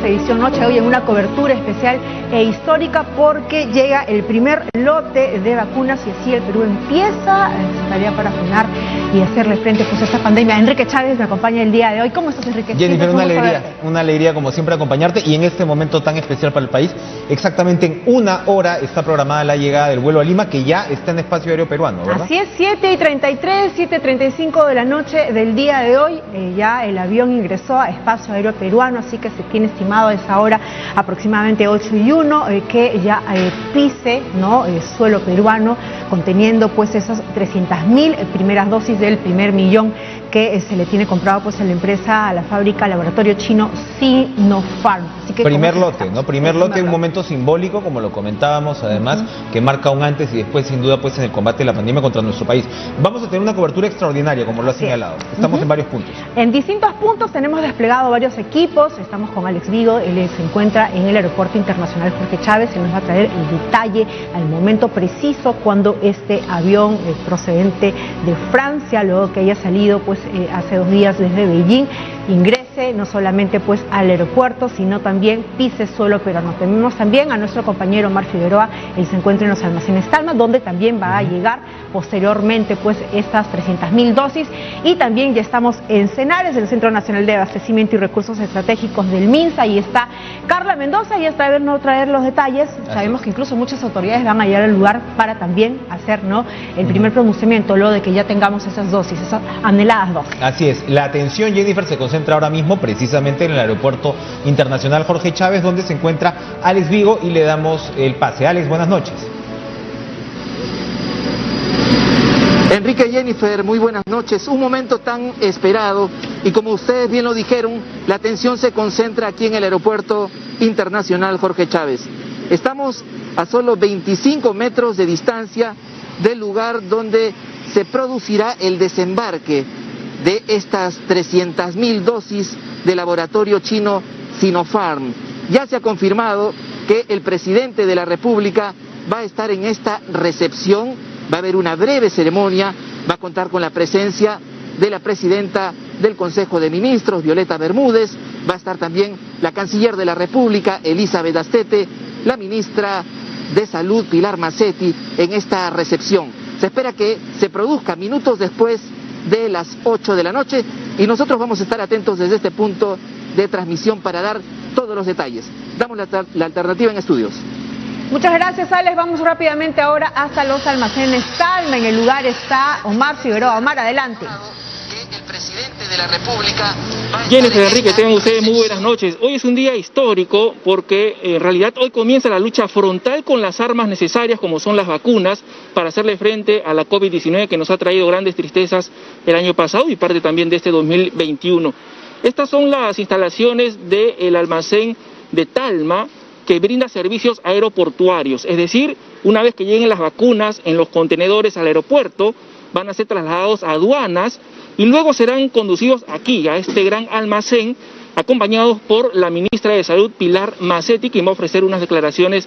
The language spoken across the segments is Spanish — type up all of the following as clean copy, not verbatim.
esta edición Noche de hoy en una cobertura especial e histórica porque llega el primer lote de vacunas y así el Perú empieza su tarea para frenar y hacerle frente pues, a esta pandemia. Enrique Chávez me acompaña el día de hoy. ¿Cómo estás, Enrique? Jennifer, una alegría como siempre acompañarte y en este momento tan especial para el país. Exactamente en una hora está programada la llegada del vuelo a Lima, que ya está en espacio aéreo peruano, ¿verdad? Así es, 7:33, 7:35 de la noche del día de hoy, ya el avión ingresó a espacio aéreo peruano, así que se tiene estimado a esa hora aproximadamente 8:01 que ya pise, ¿no?, suelo peruano, conteniendo pues esas 300.000 primeras dosis del primer millón que se le tiene comprado pues a la empresa, a la fábrica, laboratorio chino Sinopharm. Así que primer lote, ¿no? Primer lote, un momento simbólico, como lo comentábamos, además, que marca un antes y después, sin duda, pues en el combate de la pandemia contra nuestro país. Vamos a tener una cobertura extraordinaria, como lo ha señalado. Estamos en varios puntos. En distintos puntos tenemos desplegado varios equipos. Estamos con Alex Vigo, él se encuentra en el Aeropuerto Internacional Jorge Chávez y nos va a traer el detalle al momento preciso cuando este avión procedente de Francia, luego que haya salido pues hace 2 días desde Beijing, ingrese no solamente pues al aeropuerto, sino también pise suelo peruano. Tenemos también a nuestro compañero Omar Figueroa, él se encuentra en los almacenes Talma, donde también va a llegar posteriormente pues estas 300.000 dosis, y también ya estamos en Cenares, el Centro Nacional de Abastecimiento y Recursos Estratégicos del MINSA, y está Carla Mendoza, y hasta no traer los detalles. Sabemos que incluso muchas autoridades van a llegar al lugar para también hacer, ¿no?, el primer pronunciamiento, luego de que ya tengamos esas dosis, esas anheladas dosis. Así es, la atención, Jennifer, se concentra ahora mismo precisamente en el Aeropuerto Internacional Jorge Chávez, donde se encuentra Alex Vigo, y le damos el pase. Alex, buenas noches. Enrique, Jennifer, muy buenas noches. Un momento tan esperado y, como ustedes bien lo dijeron, la atención se concentra aquí en el Aeropuerto Internacional Jorge Chávez. Estamos a solo 25 metros de distancia del lugar donde se producirá el desembarque de estas 300.000 dosis del laboratorio chino Sinopharm. Ya se ha confirmado que el presidente de la República va a estar en esta recepción, va a haber una breve ceremonia, va a contar con la presencia de la presidenta del Consejo de Ministros, Violeta Bermúdez, va a estar también la canciller de la República, Elizabeth Astete, la ministra de Salud, Pilar Macetti, en esta recepción. Se espera que se produzca minutos después de las 8 de la noche y nosotros vamos a estar atentos desde este punto de transmisión para dar todos los detalles. Damos la alternativa en estudios. Muchas gracias, Alex. Vamos rápidamente ahora hasta los almacenes Talma. En el lugar está Omar Figueroa. Omar, adelante. El presidente de la República... Jennifer, Enrique, tengan ustedes muy buenas noches. Hoy es un día histórico porque en realidad hoy comienza la lucha frontal con las armas necesarias, como son las vacunas, para hacerle frente a la COVID-19, que nos ha traído grandes tristezas el año pasado y parte también de este 2021. Estas son las instalaciones del almacén de Talma, que brinda servicios aeroportuarios, es decir, una vez que lleguen las vacunas en los contenedores al aeropuerto, van a ser trasladados a aduanas y luego serán conducidos aquí, a este gran almacén, acompañados por la ministra de Salud, Pilar Macetti, quien va a ofrecer unas declaraciones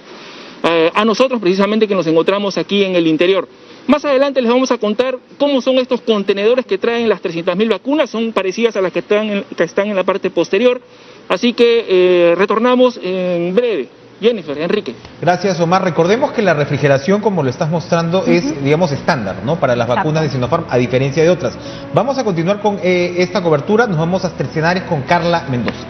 a nosotros precisamente que nos encontramos aquí en el interior. Más adelante les vamos a contar cómo son estos contenedores que traen las 300.000 vacunas, son parecidas a las que están en la parte posterior, así que retornamos en breve. Jennifer, Enrique. Gracias, Omar. Recordemos que la refrigeración, como lo estás mostrando, es, digamos, estándar, ¿no?, para las vacunas de Sinopharm, a diferencia de otras. Vamos a continuar con esta cobertura. Nos vamos a Cenares con Carla Mendoza.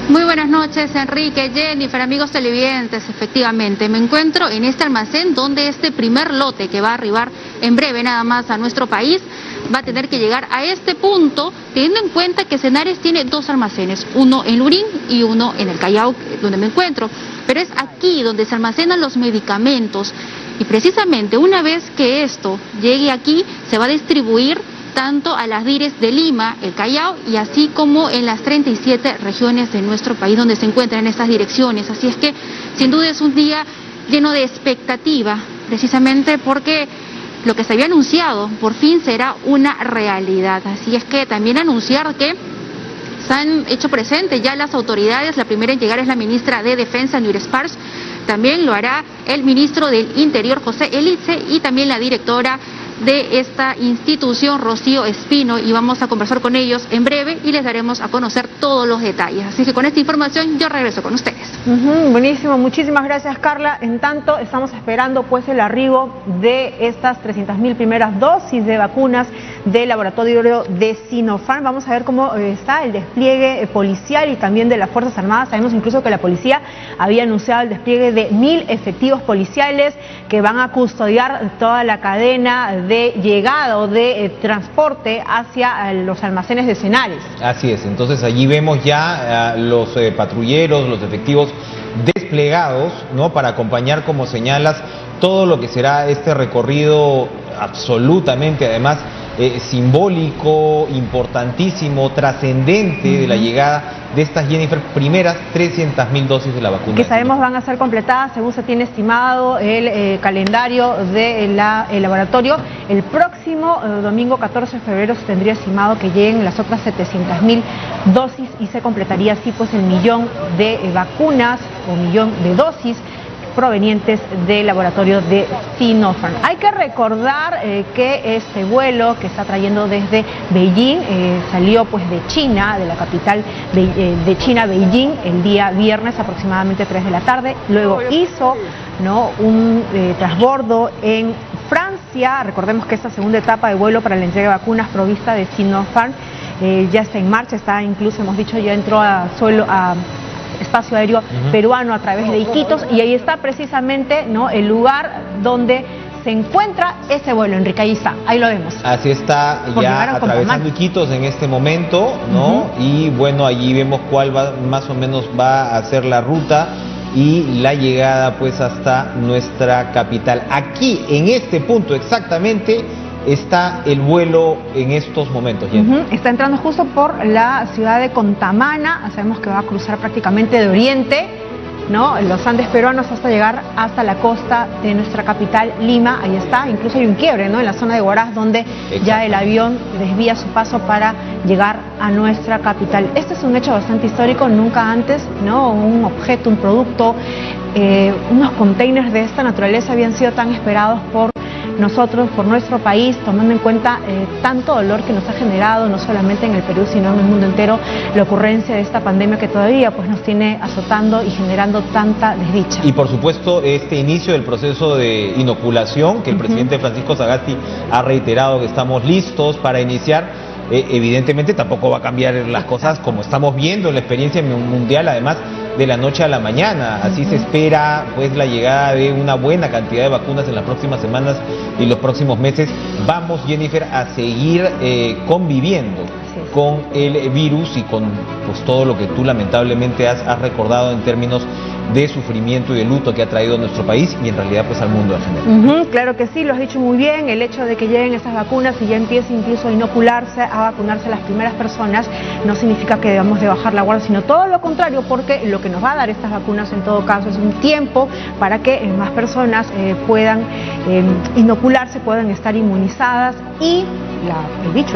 Muy buenas noches, Enrique, Jennifer, amigos televidentes. Efectivamente, me encuentro en este almacén donde este primer lote que va a arribar en breve nada más a nuestro país va a tener que llegar a este punto, teniendo en cuenta que Cenares tiene 2 almacenes, uno en Lurín y uno en el Callao, donde me encuentro. Pero es aquí donde se almacenan los medicamentos y precisamente una vez que esto llegue aquí se va a distribuir tanto a las DIRES de Lima, el Callao, y así como en las 37 regiones de nuestro país donde se encuentran estas direcciones. Así es que sin duda es un día lleno de expectativa, precisamente porque lo que se había anunciado por fin será una realidad. Así es que también anunciar que se han hecho presentes ya las autoridades. La primera en llegar es la ministra de Defensa, Núria Esparz. También lo hará el ministro del Interior, José Elitze, y también la directora de esta institución, Rocío Espino, y vamos a conversar con ellos en breve y les daremos a conocer todos los detalles. Así que con esta información yo regreso con ustedes. Buenísimo, muchísimas gracias, Carla. En tanto, estamos esperando pues el arribo de estas 300.000 primeras dosis de vacunas del laboratorio de Sinopharm. Vamos a ver cómo está el despliegue policial y también de las Fuerzas Armadas. Sabemos incluso que la policía había anunciado el despliegue de 1.000 efectivos policiales que van a custodiar toda la cadena de llegada o de transporte hacia los almacenes decenales. Así es, entonces allí vemos ya los patrulleros, los efectivos desplegados, ¿no?, para acompañar, como señalas, todo lo que será este recorrido absolutamente, además, simbólico, importantísimo, trascendente de la llegada de estas, Jennifer, primeras 300.000 dosis de la vacuna. Que sabemos van a ser completadas, según se tiene estimado el calendario del laboratorio. El próximo domingo 14 de febrero se tendría estimado que lleguen las otras 700.000 dosis y se completaría así pues el 1.000.000 de vacunas o 1.000.000 de dosis provenientes del laboratorio de Sinopharm. Hay que recordar que este vuelo que está trayendo desde Beijing salió pues de China, de la capital de China, Beijing, el día viernes aproximadamente 3 de la tarde. Luego hizo un transbordo en Francia. Recordemos que esta segunda etapa de vuelo para la entrega de vacunas provista de Sinopharm ya está en marcha, está incluso, hemos dicho, ya entró a espacio aéreo peruano a través de Iquitos, y ahí está precisamente el lugar donde se encuentra ese vuelo, Enrique, ahí está, ahí lo vemos. Así está, ya atravesando Iquitos en este momento, ¿no? Y bueno, allí vemos cuál más o menos va a ser la ruta y la llegada pues hasta nuestra capital. Aquí, en este punto exactamente, está el vuelo en estos momentos. Está entrando justo por la ciudad de Contamana. Sabemos que va a cruzar prácticamente de oriente, los Andes peruanos, hasta llegar hasta la costa de nuestra capital, Lima. Ahí está, incluso hay un quiebre, en la zona de Huaraz, donde ya el avión desvía su paso para llegar a nuestra capital. Este es un hecho bastante histórico, nunca antes, un objeto, un producto, unos containers de esta naturaleza habían sido tan esperados por nosotros, por nuestro país, tomando en cuenta tanto dolor que nos ha generado, no solamente en el Perú, sino en el mundo entero, la ocurrencia de esta pandemia que todavía pues nos tiene azotando y generando tanta desdicha. Y por supuesto, este inicio del proceso de inoculación, que el presidente Francisco Sagasti ha reiterado que estamos listos para iniciar, evidentemente tampoco va a cambiar las cosas como estamos viendo en la experiencia mundial, además de la noche a la mañana. Así se espera pues la llegada de una buena cantidad de vacunas en las próximas semanas y los próximos meses. Vamos, Jennifer, a seguir conviviendo con el virus y con pues todo lo que tú lamentablemente has recordado en términos de sufrimiento y de luto que ha traído a nuestro país y en realidad pues al mundo en general. Claro que sí, lo has dicho muy bien. El hecho de que lleguen estas vacunas y ya empiece incluso a inocularse, a vacunarse las primeras personas, no significa que debamos de bajar la guardia, sino todo lo contrario, porque lo que nos va a dar estas vacunas en todo caso es un tiempo para que más personas puedan inocularse, puedan estar inmunizadas y el bicho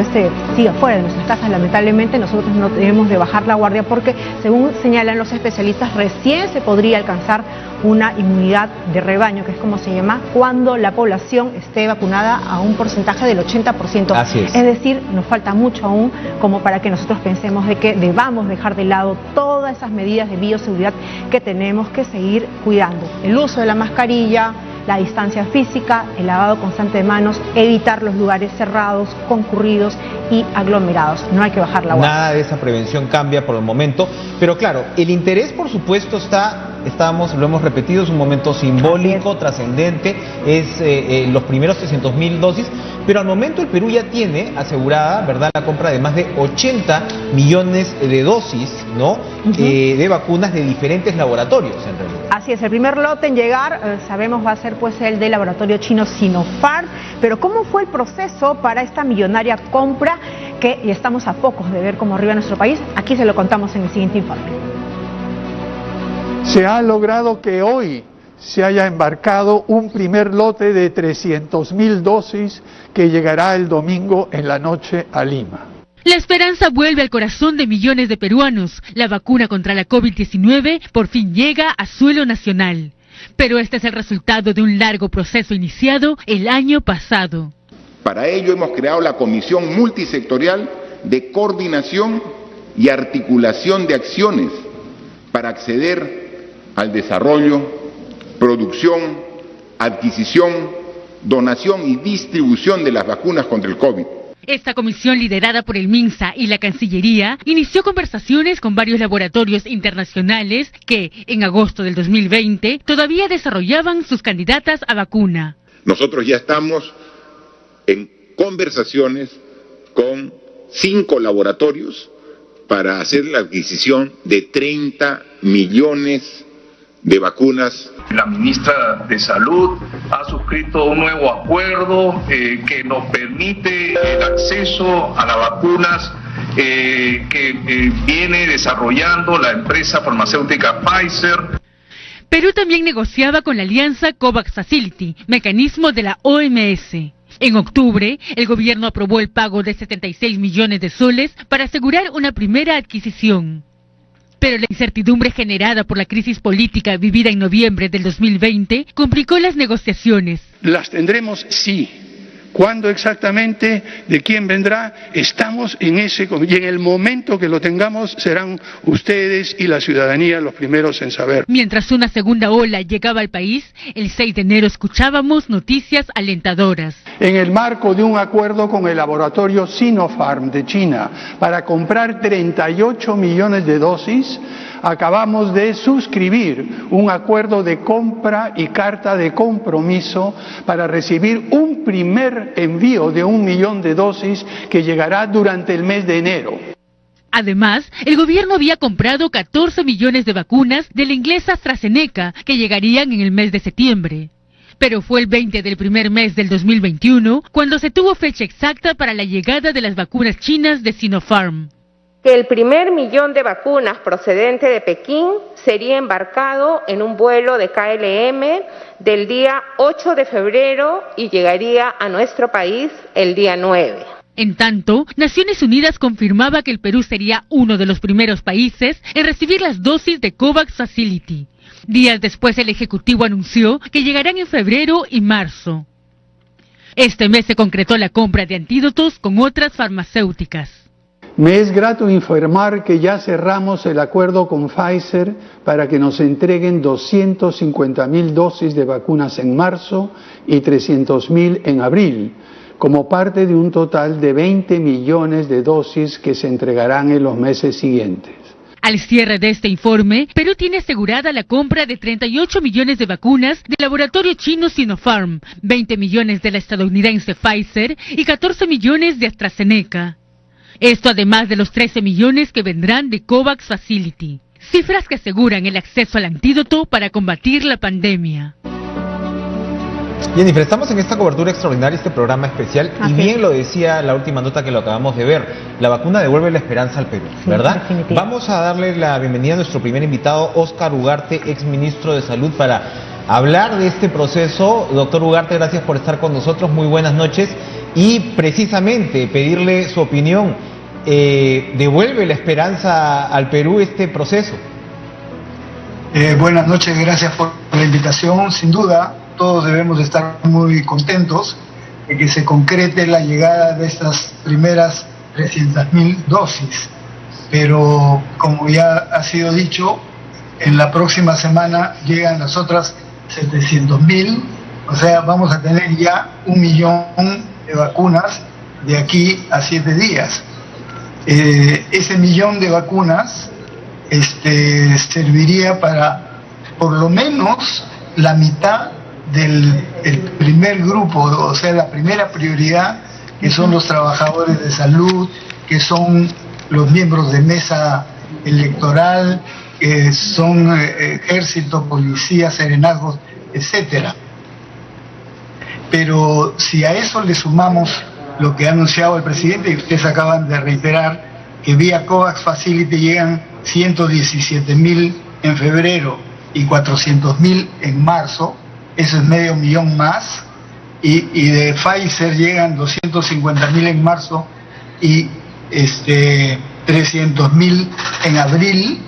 siga fuera de nuestras casas. Lamentablemente nosotros no debemos de bajar la guardia porque, según señalan los especialistas, recién se podría alcanzar una inmunidad de rebaño, que es como se llama, cuando la población esté vacunada a un porcentaje del 80%. Así es. Es decir, nos falta mucho aún como para que nosotros pensemos de que debamos dejar de lado todas esas medidas de bioseguridad que tenemos que seguir cuidando. El uso de la mascarilla, la distancia física, el lavado constante de manos, evitar los lugares cerrados, concurridos y aglomerados. No hay que bajar la guardia. Nada de esa prevención cambia por el momento, pero claro, el interés por supuesto lo hemos repetido, es un momento simbólico, trascendente, es los primeros 300.000 dosis, pero al momento el Perú ya tiene asegurada, ¿verdad?, la compra de más de 80 millones de dosis, de vacunas de diferentes laboratorios en realidad. Así es, el primer lote en llegar, sabemos, va a ser pues el del laboratorio chino Sinopharm, pero ¿cómo fue el proceso para esta millonaria compra que estamos a pocos de ver cómo arriba nuestro país? Aquí se lo contamos en el siguiente informe. Se ha logrado que hoy se haya embarcado un primer lote de 300.000 dosis que llegará el domingo en la noche a Lima. La esperanza vuelve al corazón de millones de peruanos. La vacuna contra la COVID-19 por fin llega a suelo nacional. Pero este es el resultado de un largo proceso iniciado el año pasado. Para ello hemos creado la Comisión Multisectorial de Coordinación y Articulación de Acciones para acceder al desarrollo, producción, adquisición, donación y distribución de las vacunas contra el COVID. Esta comisión, liderada por el MINSA y la Cancillería, inició conversaciones con varios laboratorios internacionales que, en agosto del 2020, todavía desarrollaban sus candidatas a vacuna. Nosotros ya estamos en conversaciones con 5 laboratorios para hacer la adquisición de 30 millones de vacunas. La ministra de Salud ha suscrito un nuevo acuerdo que nos permite el acceso a las vacunas que viene desarrollando la empresa farmacéutica Pfizer. Perú también negociaba con la alianza COVAX Facility, mecanismo de la OMS. En octubre, el gobierno aprobó el pago de 76 millones de soles para asegurar una primera adquisición. Pero la incertidumbre generada por la crisis política vivida en noviembre del 2020 complicó las negociaciones. Las tendremos, sí. ¿Cuándo exactamente? ¿De quién vendrá? Estamos en ese, y en el momento que lo tengamos serán ustedes y la ciudadanía los primeros en saber. Mientras una segunda ola llegaba al país, el 6 de enero escuchábamos noticias alentadoras. En el marco de un acuerdo con el laboratorio Sinopharm de China para comprar 38 millones de dosis, acabamos de suscribir un acuerdo de compra y carta de compromiso para recibir un primer envío de 1 millón de dosis que llegará durante el mes de enero. Además, el gobierno había comprado 14 millones de vacunas de la inglesa AstraZeneca que llegarían en el mes de septiembre. Pero fue el 20 del primer mes del 2021 cuando se tuvo fecha exacta para la llegada de las vacunas chinas de Sinopharm. Que el primer millón de vacunas procedente de Pekín sería embarcado en un vuelo de KLM del día 8 de febrero y llegaría a nuestro país el día 9. En tanto, Naciones Unidas confirmaba que el Perú sería uno de los primeros países en recibir las dosis de COVAX Facility. Días después, el Ejecutivo anunció que llegarán en febrero y marzo. Este mes se concretó la compra de antídotos con otras farmacéuticas. Me es grato informar que ya cerramos el acuerdo con Pfizer para que nos entreguen 250.000 dosis de vacunas en marzo y 300.000 en abril, como parte de un total de 20 millones de dosis que se entregarán en los meses siguientes. Al cierre de este informe, Perú tiene asegurada la compra de 38 millones de vacunas del laboratorio chino Sinopharm, 20 millones de la estadounidense Pfizer y 14 millones de AstraZeneca. Esto además de los 13 millones que vendrán de COVAX Facility. Cifras que aseguran el acceso al antídoto para combatir la pandemia. Jennifer, estamos en esta cobertura extraordinaria, este programa especial, y bien lo decía la última nota que lo acabamos de ver, la vacuna devuelve la esperanza al Perú, ¿verdad? Vamos a darle la bienvenida a nuestro primer invitado, Óscar Ugarte, exministro de Salud, para hablar de este proceso. Doctor Ugarte, gracias por estar con nosotros, muy buenas noches, y precisamente pedirle su opinión, ¿devuelve la esperanza al Perú este proceso? Buenas noches, gracias por la invitación. Sin duda, todos debemos estar muy contentos de que se concrete la llegada de estas primeras 300.000 dosis. Pero, como ya ha sido dicho, en la próxima semana llegan las otras 700.000, o sea, vamos a tener ya 1 millón de vacunas de aquí a 7 días. Ese millón de vacunas serviría para por lo menos la mitad del primer grupo, o sea, la primera prioridad, que son los trabajadores de salud, que son los miembros de mesa electoral, que son ejército, policía, serenazgos, etcétera. Pero si a eso le sumamos lo que ha anunciado el presidente, y ustedes acaban de reiterar, que vía COVAX Facility llegan 117.000 en febrero y 400.000 en marzo, eso es medio millón más, y de Pfizer llegan 250.000 en marzo y 300.000 en abril,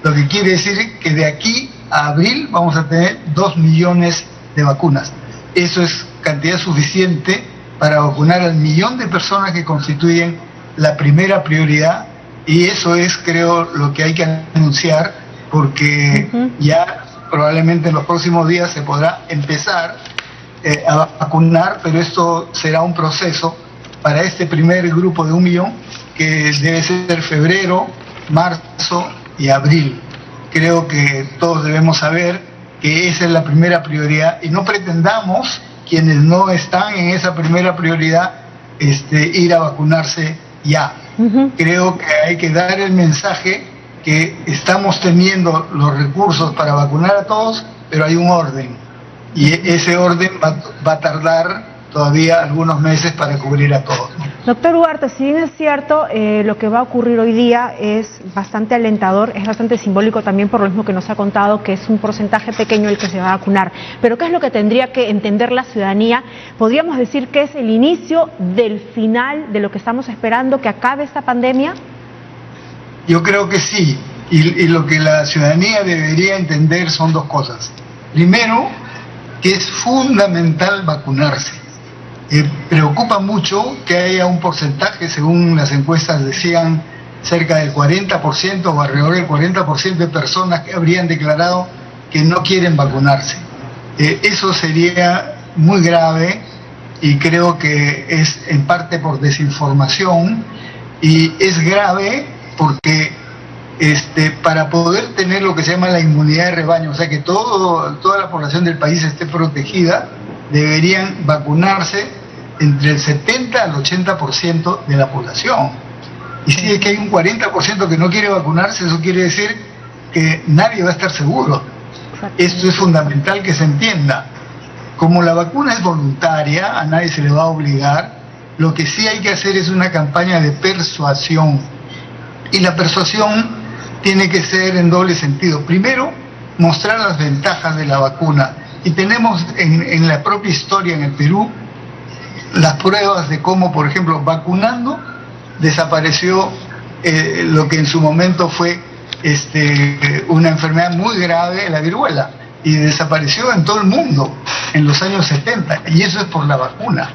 lo que quiere decir que de aquí a abril vamos a tener 2 millones de vacunas. Eso es cantidad suficiente para vacunar al 1.000.000 de personas que constituyen la primera prioridad, y eso es, creo, lo que hay que anunciar, porque ya probablemente en los próximos días se podrá empezar a vacunar, pero esto será un proceso para este primer grupo de 1.000.000, que debe ser febrero, marzo y abril. Creo que todos debemos saber que esa es la primera prioridad, y no pretendamos, quienes no están en esa primera prioridad, ir a vacunarse ya. Creo que hay que dar el mensaje que estamos teniendo los recursos para vacunar a todos, pero hay un orden, y ese orden va a tardar todavía algunos meses para cubrir a todos. Doctor Ugarte, si bien es cierto, lo que va a ocurrir hoy día es bastante alentador, es bastante simbólico también por lo mismo que nos ha contado, que es un porcentaje pequeño el que se va a vacunar. Pero ¿qué es lo que tendría que entender la ciudadanía? ¿Podríamos decir que es el inicio del final de lo que estamos esperando, que acabe esta pandemia? Yo creo que sí, y lo que la ciudadanía debería entender son dos cosas. Primero, que es fundamental vacunarse. Preocupa mucho que haya un porcentaje, según las encuestas decían, cerca del 40% o alrededor del 40% de personas que habrían declarado que no quieren vacunarse. Eso sería muy grave, y creo que es en parte por desinformación, y es grave porque para poder tener lo que se llama la inmunidad de rebaño, o sea que toda la población del país esté protegida, deberían vacunarse entre el 70 al 80% de la población. Y si es que hay un 40% que no quiere vacunarse, eso quiere decir que nadie va a estar seguro. Esto es fundamental que se entienda. Como la vacuna es voluntaria, a nadie se le va a obligar, lo que sí hay que hacer es una campaña de persuasión. Y la persuasión tiene que ser en doble sentido. Primero, mostrar las ventajas de la vacuna. Y tenemos en la propia historia en el Perú las pruebas de cómo, por ejemplo, vacunando desapareció lo que en su momento fue una enfermedad muy grave, la viruela, y desapareció en todo el mundo en los años 70, y eso es por la vacuna.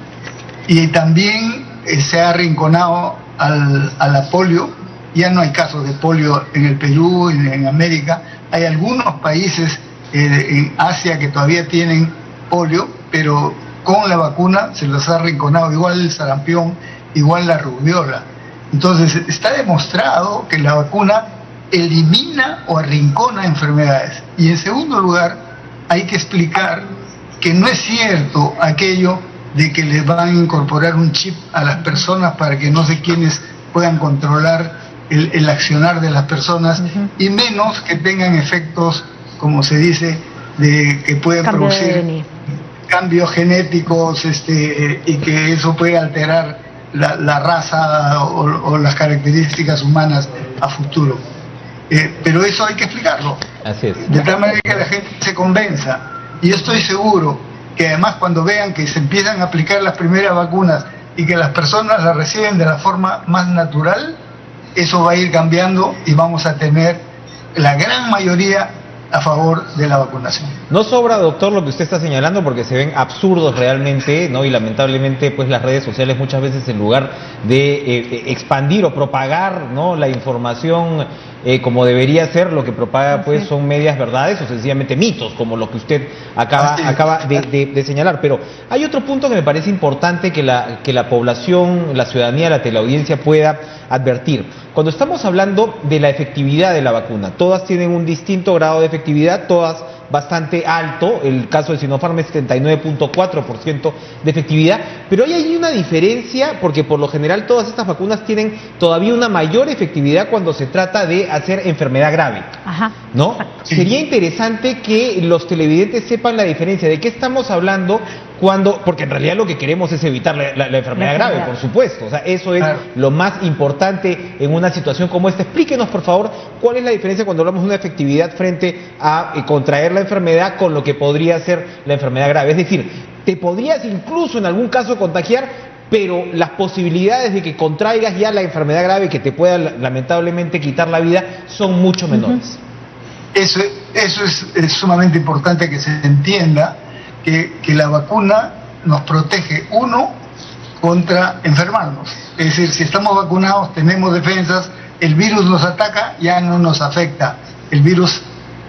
Y también se ha arrinconado a la polio. Ya no hay casos de polio en el Perú, en América. Hay algunos países en Asia que todavía tienen polio, pero con la vacuna se los ha arrinconado, igual el sarampión, igual la rubiola. Entonces está demostrado que la vacuna elimina o arrincona enfermedades. Y en segundo lugar, hay que explicar que no es cierto aquello de que les van a incorporar un chip a las personas para que no sé quiénes puedan controlar el accionar de las personas, y menos que tengan efectos, como se dice, de que pueden producir cambios genéticos, y que eso puede alterar la raza o las características humanas a futuro. Pero eso hay que explicarlo. Así es. De tal manera que la gente se convenza. Y yo estoy seguro que además cuando vean que se empiezan a aplicar las primeras vacunas y que las personas las reciben de la forma más natural, eso va a ir cambiando y vamos a tener la gran mayoría a favor de la vacunación. No sobra, doctor, lo que usted está señalando, porque se ven absurdos realmente, ¿no? Y lamentablemente, pues las redes sociales muchas veces, en lugar de expandir o propagar, ¿no?, la información como debería ser, lo que propaga pues son medias verdades o sencillamente mitos, como lo que usted acaba de señalar. Pero hay otro punto que me parece importante que la población, la ciudadanía, la teleaudiencia pueda advertir. Cuando estamos hablando de la efectividad de la vacuna, todas tienen un distinto grado de efectividad, todas bastante alto. El caso de Sinopharm es 79.4% de efectividad, pero hay una diferencia, porque por lo general todas estas vacunas tienen todavía una mayor efectividad cuando se trata de hacer enfermedad grave. Ajá. ¿No? Sí. Sería interesante que los televidentes sepan la diferencia de qué estamos hablando cuando, porque en realidad lo que queremos es evitar la enfermedad grave, por supuesto. O sea, eso es lo más importante en una situación como esta. Explíquenos, por favor, cuál es la diferencia cuando hablamos de una efectividad frente a contraer la enfermedad con lo que podría ser la enfermedad grave. Es decir, te podrías incluso en algún caso contagiar, pero las posibilidades de que contraigas ya la enfermedad grave que te pueda lamentablemente quitar la vida son mucho menores. Eso es sumamente importante que se entienda, que la vacuna nos protege, uno, contra enfermarnos. Es decir, si estamos vacunados, tenemos defensas, el virus nos ataca, ya no nos afecta. El virus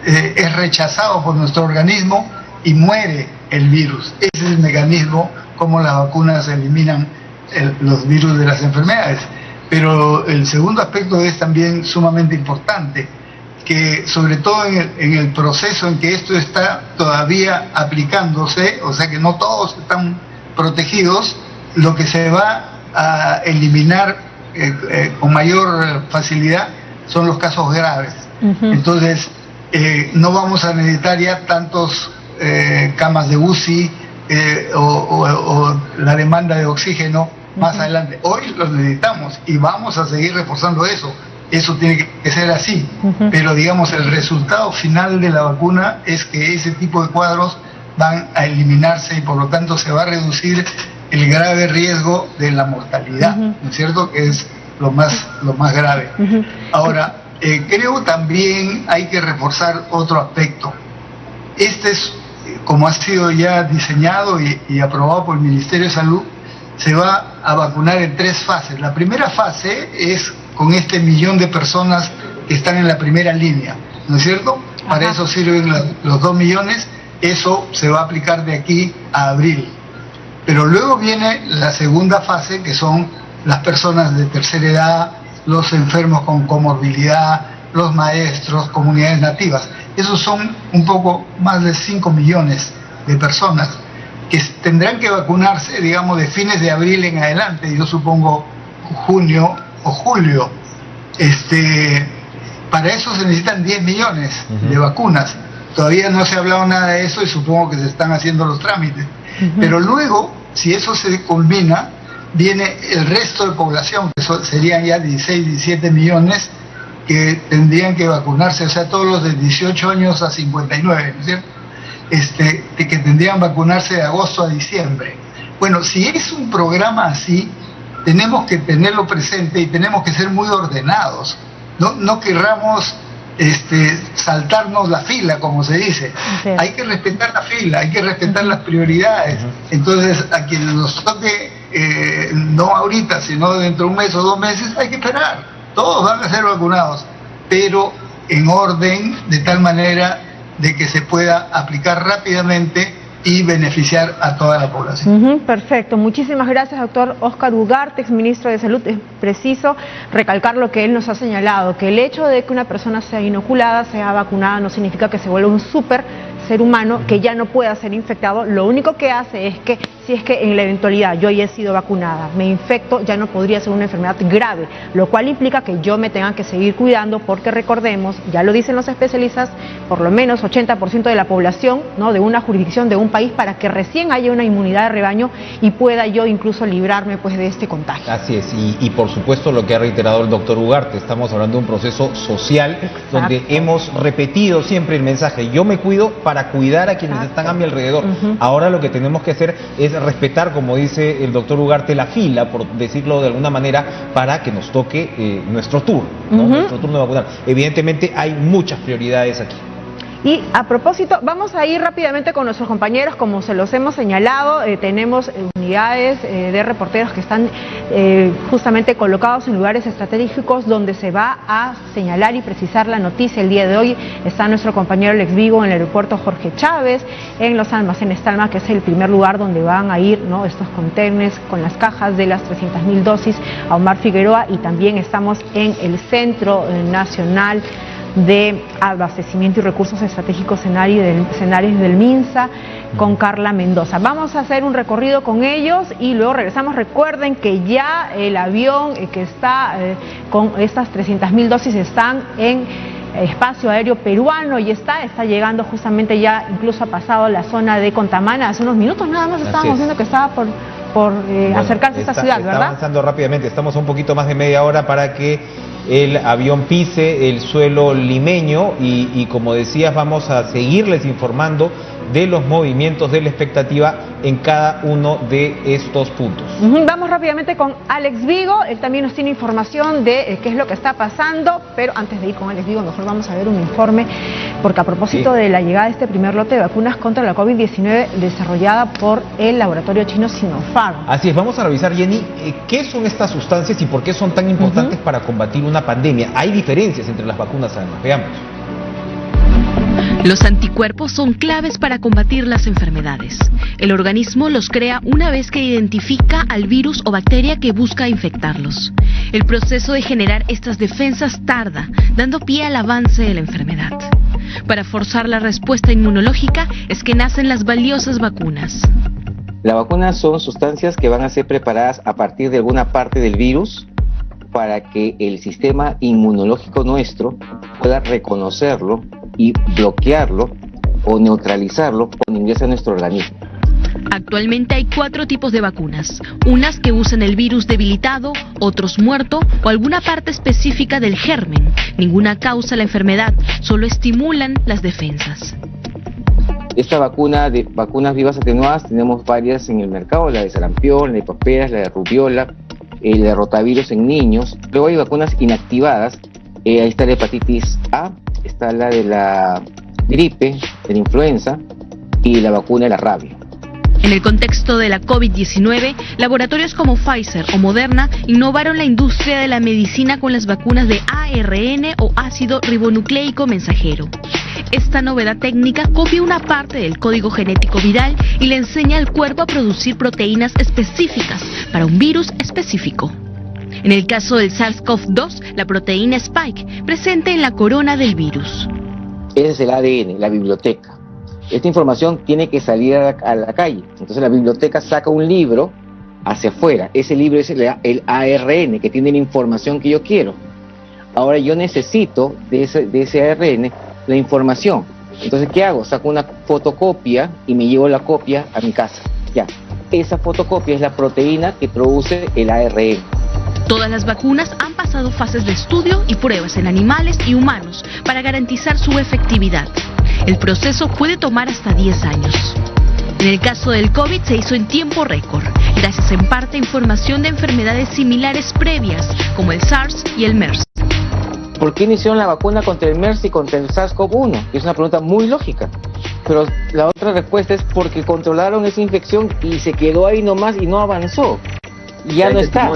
es rechazado por nuestro organismo y muere el virus. Ese es el mecanismo como las vacunas eliminan los virus de las enfermedades. Pero el segundo aspecto es también sumamente importante, que sobre todo en el proceso en que esto está todavía aplicándose, o sea que no todos están protegidos, lo que se va a eliminar con mayor facilidad son los casos graves. Entonces no vamos a necesitar ya tantos camas de UCI o la demanda de oxígeno más adelante. Hoy los necesitamos y vamos a seguir reforzando eso. Eso tiene que ser así, pero digamos el resultado final de la vacuna es que ese tipo de cuadros van a eliminarse y por lo tanto se va a reducir el grave riesgo de la mortalidad, ¿no es cierto? Que es lo más grave. Ahora, creo también hay que reforzar otro aspecto. Este es, como ha sido ya diseñado y aprobado por el Ministerio de Salud, se va a vacunar en 3 fases. La primera fase es con este 1 millón de personas que están en la primera línea, ¿no es cierto? Para eso sirven los 2 millones, eso se va a aplicar de aquí a abril. Pero luego viene la segunda fase, que son las personas de tercera edad, los enfermos con comorbilidad, los maestros, comunidades nativas. Esos son un poco más de 5 millones de personas que tendrán que vacunarse, digamos, de fines de abril en adelante, yo supongo junio o julio. Para eso se necesitan 10 millones de vacunas. Todavía no se ha hablado nada de eso y supongo que se están haciendo los trámites. Pero luego, si eso se culmina, viene el resto de población, que serían ya 16, 17 millones que tendrían que vacunarse, o sea, todos los de 18 años a 59, ¿no es cierto? Que tendrían vacunarse de agosto a diciembre. Bueno, si es un programa así, tenemos que tenerlo presente y tenemos que ser muy ordenados. No querramos saltarnos la fila, como se dice. Hay que respetar la fila, hay que respetar las prioridades. Entonces, a quienes nos toque, no ahorita, sino dentro de 1 mes o 2 meses, hay que esperar. Todos van a ser vacunados, pero en orden, de tal manera de que se pueda aplicar rápidamente y beneficiar a toda la población. Perfecto, muchísimas gracias, doctor Óscar Ugarte, exministro de Salud. Es preciso recalcar lo que él nos ha señalado, que el hecho de que una persona sea inoculada, sea vacunada, no significa que se vuelva un súper ser humano que ya no pueda ser infectado. Lo único que hace es que si es que en la eventualidad yo ya he sido vacunada, me infecto, ya no podría ser una enfermedad grave, lo cual implica que yo me tenga que seguir cuidando, porque recordemos, ya lo dicen los especialistas, por lo menos 80% de la población, ¿no?, de una jurisdicción, de un país, para que recién haya una inmunidad de rebaño y pueda yo incluso librarme pues de este contagio. Así es, y por supuesto lo que ha reiterado el doctor Ugarte, estamos hablando de un proceso social. Exacto. Donde hemos repetido siempre el mensaje, yo me cuido para cuidar a quienes Exacto. están a mi alrededor. Ahora lo que tenemos que hacer es respetar, como dice el doctor Ugarte, la fila, por decirlo de alguna manera, para que nos toque nuestro turno, ¿no? Nuestro turno de vacunar. Evidentemente hay muchas prioridades aquí. Y a propósito, vamos a ir rápidamente con nuestros compañeros, como se los hemos señalado, tenemos unidades de reporteros que están justamente colocados en lugares estratégicos donde se va a señalar y precisar la noticia. El día de hoy está nuestro compañero Alex Vigo en el aeropuerto Jorge Chávez, en los almacenes Talma, que es el primer lugar donde van a ir, ¿no?, estos contenedores con las cajas de las 300.000 dosis a Omar Figueroa, y también estamos en el Centro Nacional de Abastecimiento y Recursos Estratégicos Cenarios del MINSA con Carla Mendoza. Vamos a hacer un recorrido con ellos y luego regresamos. Recuerden que ya el avión que está con estas 300.000 dosis están en espacio aéreo peruano y está llegando justamente, ya incluso ha pasado la zona de Contamana. Hace unos minutos nada más estábamos viendo que estaba por acercarse a esta ciudad, ¿verdad? Está avanzando rápidamente, estamos a un poquito más de media hora para que el avión pise el suelo limeño y como decías, vamos a seguirles informando de los movimientos, de la expectativa en cada uno de estos puntos. Vamos rápidamente con Alex Vigo, él también nos tiene información de qué es lo que está pasando, pero antes de ir con Alex Vigo, mejor vamos a ver un informe, porque a propósito de la llegada de este primer lote de vacunas contra la COVID-19 desarrollada por el laboratorio chino Sinopharm. Así es, vamos a revisar, Jenny, qué son estas sustancias y por qué son tan importantes para combatir una pandemia. Hay diferencias entre las vacunas, además. Veamos. Los anticuerpos son claves para combatir las enfermedades. El organismo los crea una vez que identifica al virus o bacteria que busca infectarlos. El proceso de generar estas defensas tarda, dando pie al avance de la enfermedad. Para forzar la respuesta inmunológica es que nacen las valiosas vacunas. Las vacunas son sustancias que van a ser preparadas a partir de alguna parte del virus para que el sistema inmunológico nuestro pueda reconocerlo y bloquearlo o neutralizarlo cuando ingresa a nuestro organismo. Actualmente hay 4 tipos de vacunas, unas que usan el virus debilitado, otros muerto o alguna parte específica del germen. Ninguna causa la enfermedad, solo estimulan las defensas. Esta vacuna de vacunas vivas atenuadas tenemos varias en el mercado, la de sarampión, la de paperas, la de rubiola, la de rotavirus en niños. Luego hay vacunas inactivadas, ahí está la hepatitis A, está la de la gripe, de la influenza y la vacuna de la rabia. En el contexto de la COVID-19, laboratorios como Pfizer o Moderna innovaron la industria de la medicina con las vacunas de ARN o ácido ribonucleico mensajero. Esta novedad técnica copia una parte del código genético viral y le enseña al cuerpo a producir proteínas específicas para un virus específico. En el caso del SARS-CoV-2, la proteína Spike, presente en la corona del virus. Ese es el ADN, la biblioteca. Esta información tiene que salir a la calle. Entonces la biblioteca saca un libro hacia afuera. Ese libro es el ARN, que tiene la información que yo quiero. Ahora yo necesito de ese ARN la información. Entonces, ¿qué hago? Saco una fotocopia y me llevo la copia a mi casa. Ya. Esa fotocopia es la proteína que produce el ARN. Todas las vacunas han pasado fases de estudio y pruebas en animales y humanos para garantizar su efectividad. El proceso puede tomar hasta 10 años. En el caso del COVID se hizo en tiempo récord, gracias en parte a información de enfermedades similares previas, como el SARS y el MERS. ¿Por qué iniciaron la vacuna contra el MERS y contra el SARS-CoV-1? Es una pregunta muy lógica. Pero la otra respuesta es porque controlaron esa infección y se quedó ahí nomás y no avanzó. Y ya no está.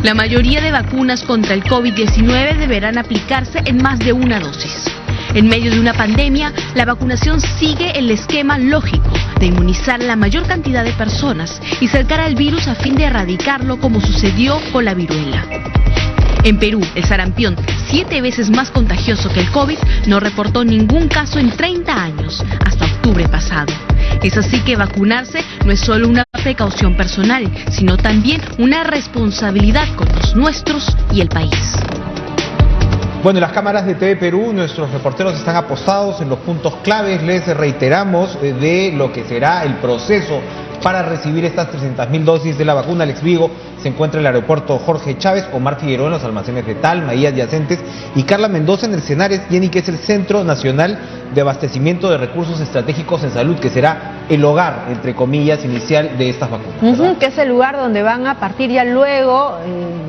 La mayoría de vacunas contra el COVID-19 deberán aplicarse en más de una dosis. En medio de una pandemia, la vacunación sigue el esquema lógico de inmunizar a la mayor cantidad de personas y cercar al virus a fin de erradicarlo, como sucedió con la viruela. En Perú, el sarampión, 7 veces más contagioso que el COVID, no reportó ningún caso en 30 años, hasta octubre pasado. Es así que vacunarse no es solo una precaución personal, sino también una responsabilidad con los nuestros y el país. Bueno, las cámaras de TV Perú, nuestros reporteros están apostados en los puntos claves. Les reiteramos de lo que será el proceso para recibir estas 300.000 dosis de la vacuna. Alex Vigo se encuentra en el aeropuerto Jorge Chávez, Omar Figueroa en los almacenes de Talma y adyacentes, y Carla Mendoza en el CENARES, Jenny, que es el Centro Nacional de Abastecimiento de Recursos Estratégicos en Salud, que será el hogar, entre comillas, inicial de estas vacunas. Que es el lugar donde van a partir ya luego,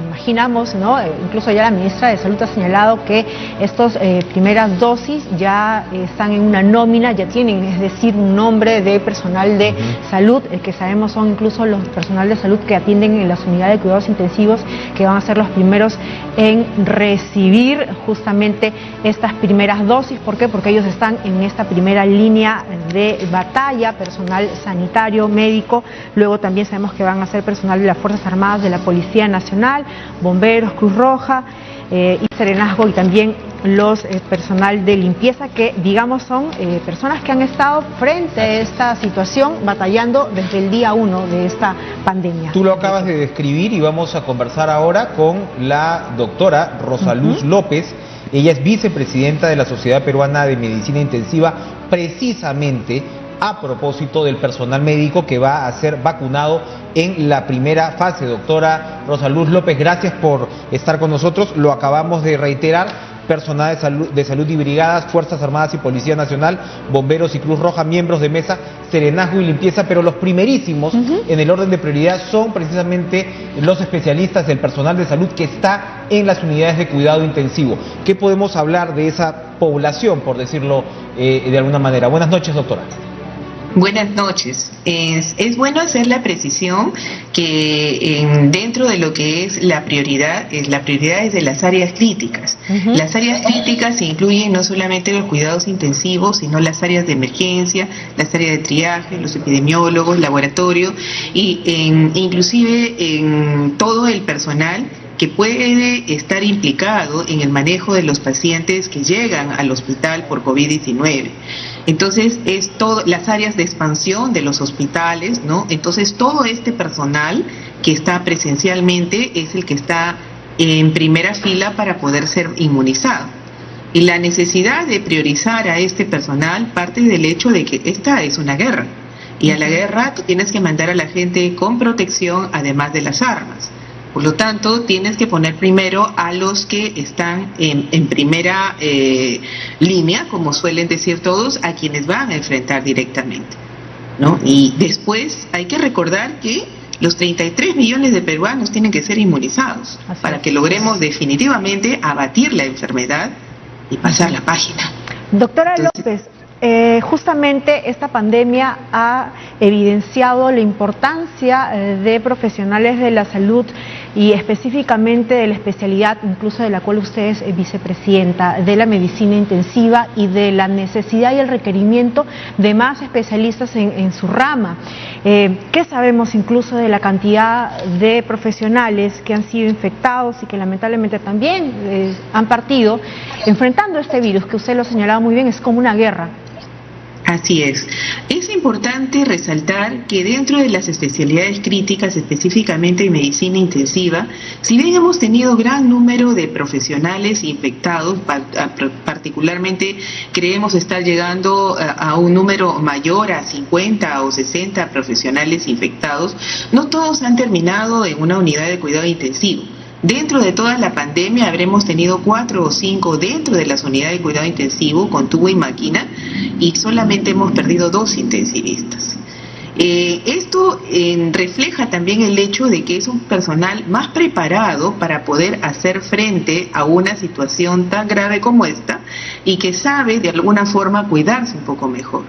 imaginamos, ¿no? Incluso ya la ministra de Salud ha señalado que estas primeras dosis ya están en una nómina, ya tienen, es decir, un nombre de personal de salud, que sabemos son incluso los personal de salud que atienden en las unidades de cuidados intensivos, que van a ser los primeros en recibir justamente estas primeras dosis. ¿Por qué? Porque ellos están en esta primera línea de batalla, personal sanitario, médico. Luego también sabemos que van a ser personal de las Fuerzas Armadas, de la Policía Nacional, bomberos, Cruz Roja y Serenazgo, y también los personal de limpieza, que digamos son personas que han estado frente a esta situación batallando desde el día 1 de esta pandemia. Tú lo acabas de describir y vamos a conversar ahora con la doctora Rosaluz López. Ella es vicepresidenta de la Sociedad Peruana de Medicina Intensiva, precisamente a propósito del personal médico que va a ser vacunado en la primera fase. Doctora Rosaluz López, gracias por estar con nosotros. Lo acabamos de reiterar: personal de salud y brigadas, Fuerzas Armadas y Policía Nacional, bomberos y Cruz Roja, miembros de mesa, serenazgo y limpieza, pero los primerísimos en el orden de prioridad son precisamente los especialistas, el personal de salud que está en las unidades de cuidado intensivo. ¿Qué podemos hablar de esa población, por decirlo de alguna manera? Buenas noches, doctora. Buenas noches. Es bueno hacer la precisión que dentro de lo que es la prioridad es de las áreas críticas. Las áreas críticas incluyen no solamente los cuidados intensivos, sino las áreas de emergencia, las áreas de triaje, los epidemiólogos, laboratorio y inclusive en todo el personal que puede estar implicado en el manejo de los pacientes que llegan al hospital por COVID-19. Entonces, es todo, las áreas de expansión de los hospitales, ¿no? Entonces, todo este personal que está presencialmente es el que está en primera fila para poder ser inmunizado. Y la necesidad de priorizar a este personal parte del hecho de que esta es una guerra. Y a la guerra tú tienes que mandar a la gente con protección, además de las armas. Por lo tanto, tienes que poner primero a los que están en primera línea, como suelen decir todos, a quienes van a enfrentar directamente, ¿no? Y después hay que recordar que los 33 millones de peruanos tienen que ser inmunizados para que logremos definitivamente abatir la enfermedad y pasar la página. Doctora López, justamente esta pandemia ha evidenciado la importancia de profesionales de la salud y específicamente de la especialidad, incluso de la cual usted es vicepresidenta, de la medicina intensiva y de la necesidad y el requerimiento de más especialistas en su rama. ¿Qué sabemos incluso de la cantidad de profesionales que han sido infectados y que lamentablemente también han partido enfrentando este virus, que usted lo señalaba muy bien, es como una guerra? Así es. Es importante resaltar que dentro de las especialidades críticas, específicamente en medicina intensiva, si bien hemos tenido gran número de profesionales infectados, particularmente creemos estar llegando a un número mayor a 50 o 60 profesionales infectados, no todos han terminado en una unidad de cuidado intensivo. Dentro de toda la pandemia habremos tenido 4 o 5 dentro de las unidades de cuidado intensivo con tubo y máquina y solamente hemos perdido 2 intensivistas. Esto refleja también el hecho de que es un personal más preparado para poder hacer frente a una situación tan grave como esta y que sabe de alguna forma cuidarse un poco mejor.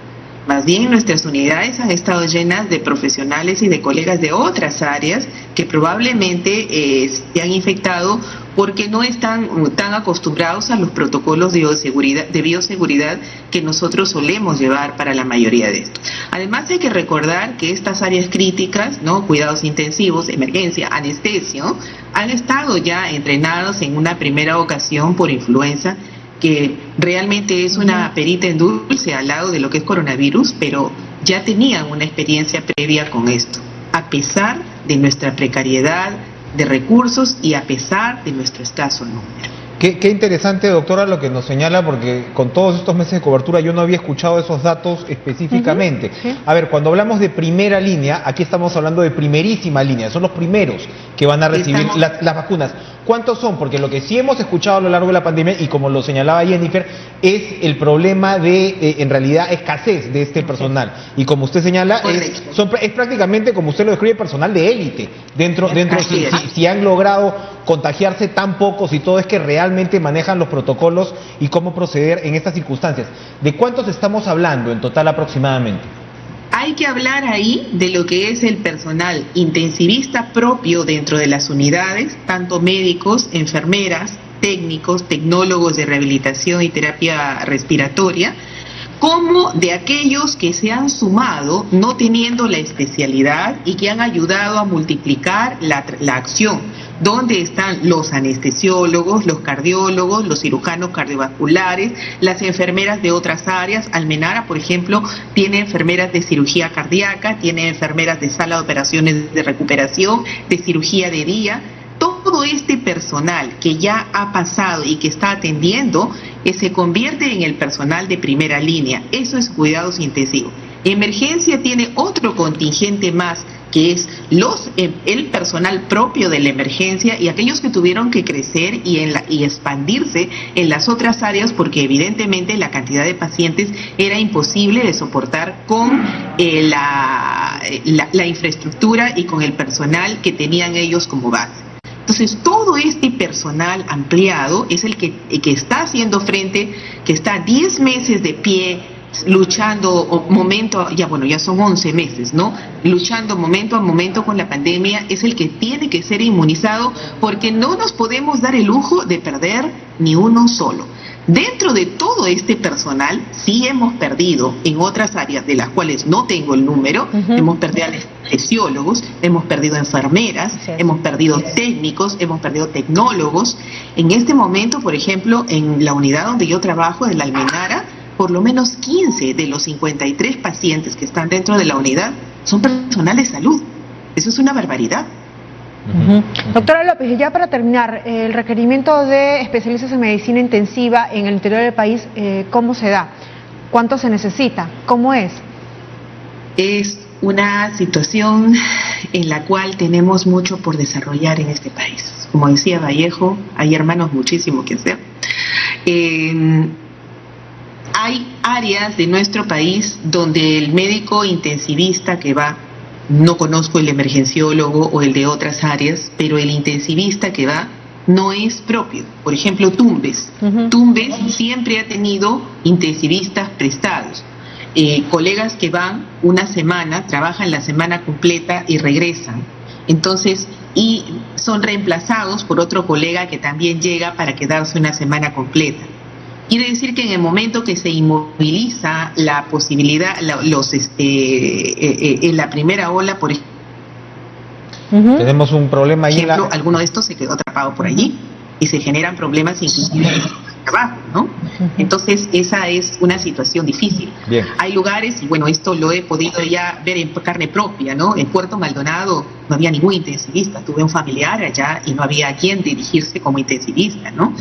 Más bien nuestras unidades han estado llenas de profesionales y de colegas de otras áreas que probablemente se han infectado porque no están tan acostumbrados a los protocolos de bioseguridad que nosotros solemos llevar para la mayoría de estos. Además hay que recordar que estas áreas críticas, ¿no? Cuidados intensivos, emergencia, anestesia, han estado ya entrenados en una primera ocasión por influenza, que realmente es una perita en dulce al lado de lo que es coronavirus, pero ya tenían una experiencia previa con esto, a pesar de nuestra precariedad de recursos y a pesar de nuestro escaso número. Qué interesante, doctora, lo que nos señala, porque con todos estos meses de cobertura yo no había escuchado esos datos específicamente. A ver, cuando hablamos de primera línea, aquí estamos hablando de primerísima línea, son los primeros que van a recibir las vacunas. ¿Cuántos son? Porque lo que sí hemos escuchado a lo largo de la pandemia, y como lo señalaba Jennifer, es el problema de, en realidad, escasez de este personal. Y como usted señala, es prácticamente, como usted lo describe, personal de élite. Dentro si han logrado contagiarse tan pocos y todo, es que realmente manejan los protocolos y cómo proceder en estas circunstancias. ¿De cuántos estamos hablando en total aproximadamente? Hay que hablar ahí de lo que es el personal intensivista propio dentro de las unidades, tanto médicos, enfermeras, técnicos, tecnólogos de rehabilitación y terapia respiratoria, como de aquellos que se han sumado no teniendo la especialidad y que han ayudado a multiplicar la acción, donde están los anestesiólogos, los cardiólogos, los cirujanos cardiovasculares, las enfermeras de otras áreas. Almenara, por ejemplo, tiene enfermeras de cirugía cardíaca, tiene enfermeras de sala de operaciones de recuperación, de cirugía de día. Todo este personal que ya ha pasado y que está atendiendo se convierte en el personal de primera línea. Eso es cuidados intensivos. Emergencia tiene otro contingente más, que es el personal propio de la emergencia y aquellos que tuvieron que crecer y expandirse en las otras áreas, porque evidentemente la cantidad de pacientes era imposible de soportar con la infraestructura y con el personal que tenían ellos como base. Entonces, todo este personal ampliado es el que está haciendo frente, que está 10 meses de pie, luchando ya son 11 meses, ¿no? Luchando momento a momento con la pandemia, es el que tiene que ser inmunizado, porque no nos podemos dar el lujo de perder ni uno solo. Dentro de todo este personal, sí hemos perdido en otras áreas de las cuales no tengo el número, hemos perdido anestesiólogos, hemos perdido enfermeras, hemos perdido técnicos, hemos perdido tecnólogos. En este momento, por ejemplo, en la unidad donde yo trabajo, en la Almenara, por lo menos 15 de los 53 pacientes que están dentro de la unidad son personal de salud. Eso es una barbaridad. Doctora López, y ya para terminar, el requerimiento de especialistas en medicina intensiva en el interior del país, ¿cómo se da? ¿Cuánto se necesita? ¿Cómo es? Es una situación en la cual tenemos mucho por desarrollar en este país. Como decía Vallejo, hay hermanos muchísimo que hacer. Hay áreas de nuestro país donde el médico intensivista que va, no conozco el emergenciólogo o el de otras áreas, pero el intensivista que va no es propio. Por ejemplo, Tumbes. Tumbes siempre ha tenido intensivistas prestados. Colegas que van una semana, trabajan la semana completa y regresan. Entonces, y son reemplazados por otro colega que también llega para quedarse una semana completa. Quiere decir que en el momento que se inmoviliza la posibilidad, en la primera ola, por ejemplo, tenemos un problema ahí. Alguno de estos se quedó atrapado por allí y se generan problemas inclusive en el trabajo, ¿no? Entonces, esa es una situación difícil. Bien. Hay lugares, y bueno, esto lo he podido ya ver en carne propia, ¿no? En Puerto Maldonado no había ningún intensivista, tuve un familiar allá y no había a quien dirigirse como intensivista, ¿no?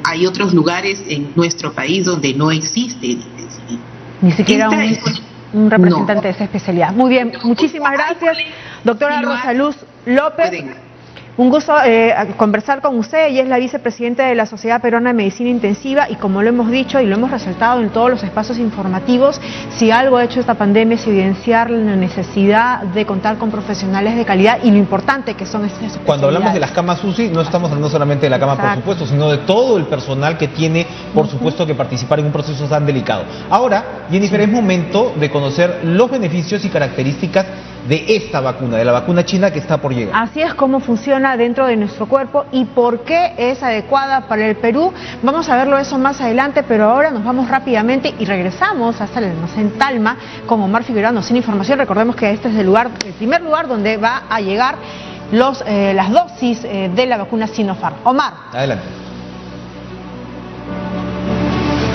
Hay otros lugares en nuestro país donde no existe el intensivista. Ni siquiera un representante de esa especialidad. Muy bien, muchísimas gracias, doctora Rosaluz López. Un gusto conversar con usted. Ella es la vicepresidenta de la Sociedad Peruana de Medicina Intensiva y, como lo hemos dicho y lo hemos resaltado en todos los espacios informativos, si algo ha hecho esta pandemia es evidenciar la necesidad de contar con profesionales de calidad y lo importante que son estas especialidades. Cuando hablamos de las camas UCI, no estamos hablando solamente de la cama, por supuesto, sino de todo el personal que tiene, por supuesto, que participar en un proceso tan delicado. Ahora, Jennifer, es momento de conocer los beneficios y características de esta vacuna, de la vacuna china que está por llegar. Así es como funciona dentro de nuestro cuerpo y por qué es adecuada para el Perú. Vamos a verlo eso más adelante, pero ahora nos vamos rápidamente y regresamos hasta el almacén Talma con Omar Figueroa sin información. Recordemos que este es el primer lugar donde va a llegar las dosis de la vacuna Sinopharm. Omar. Adelante.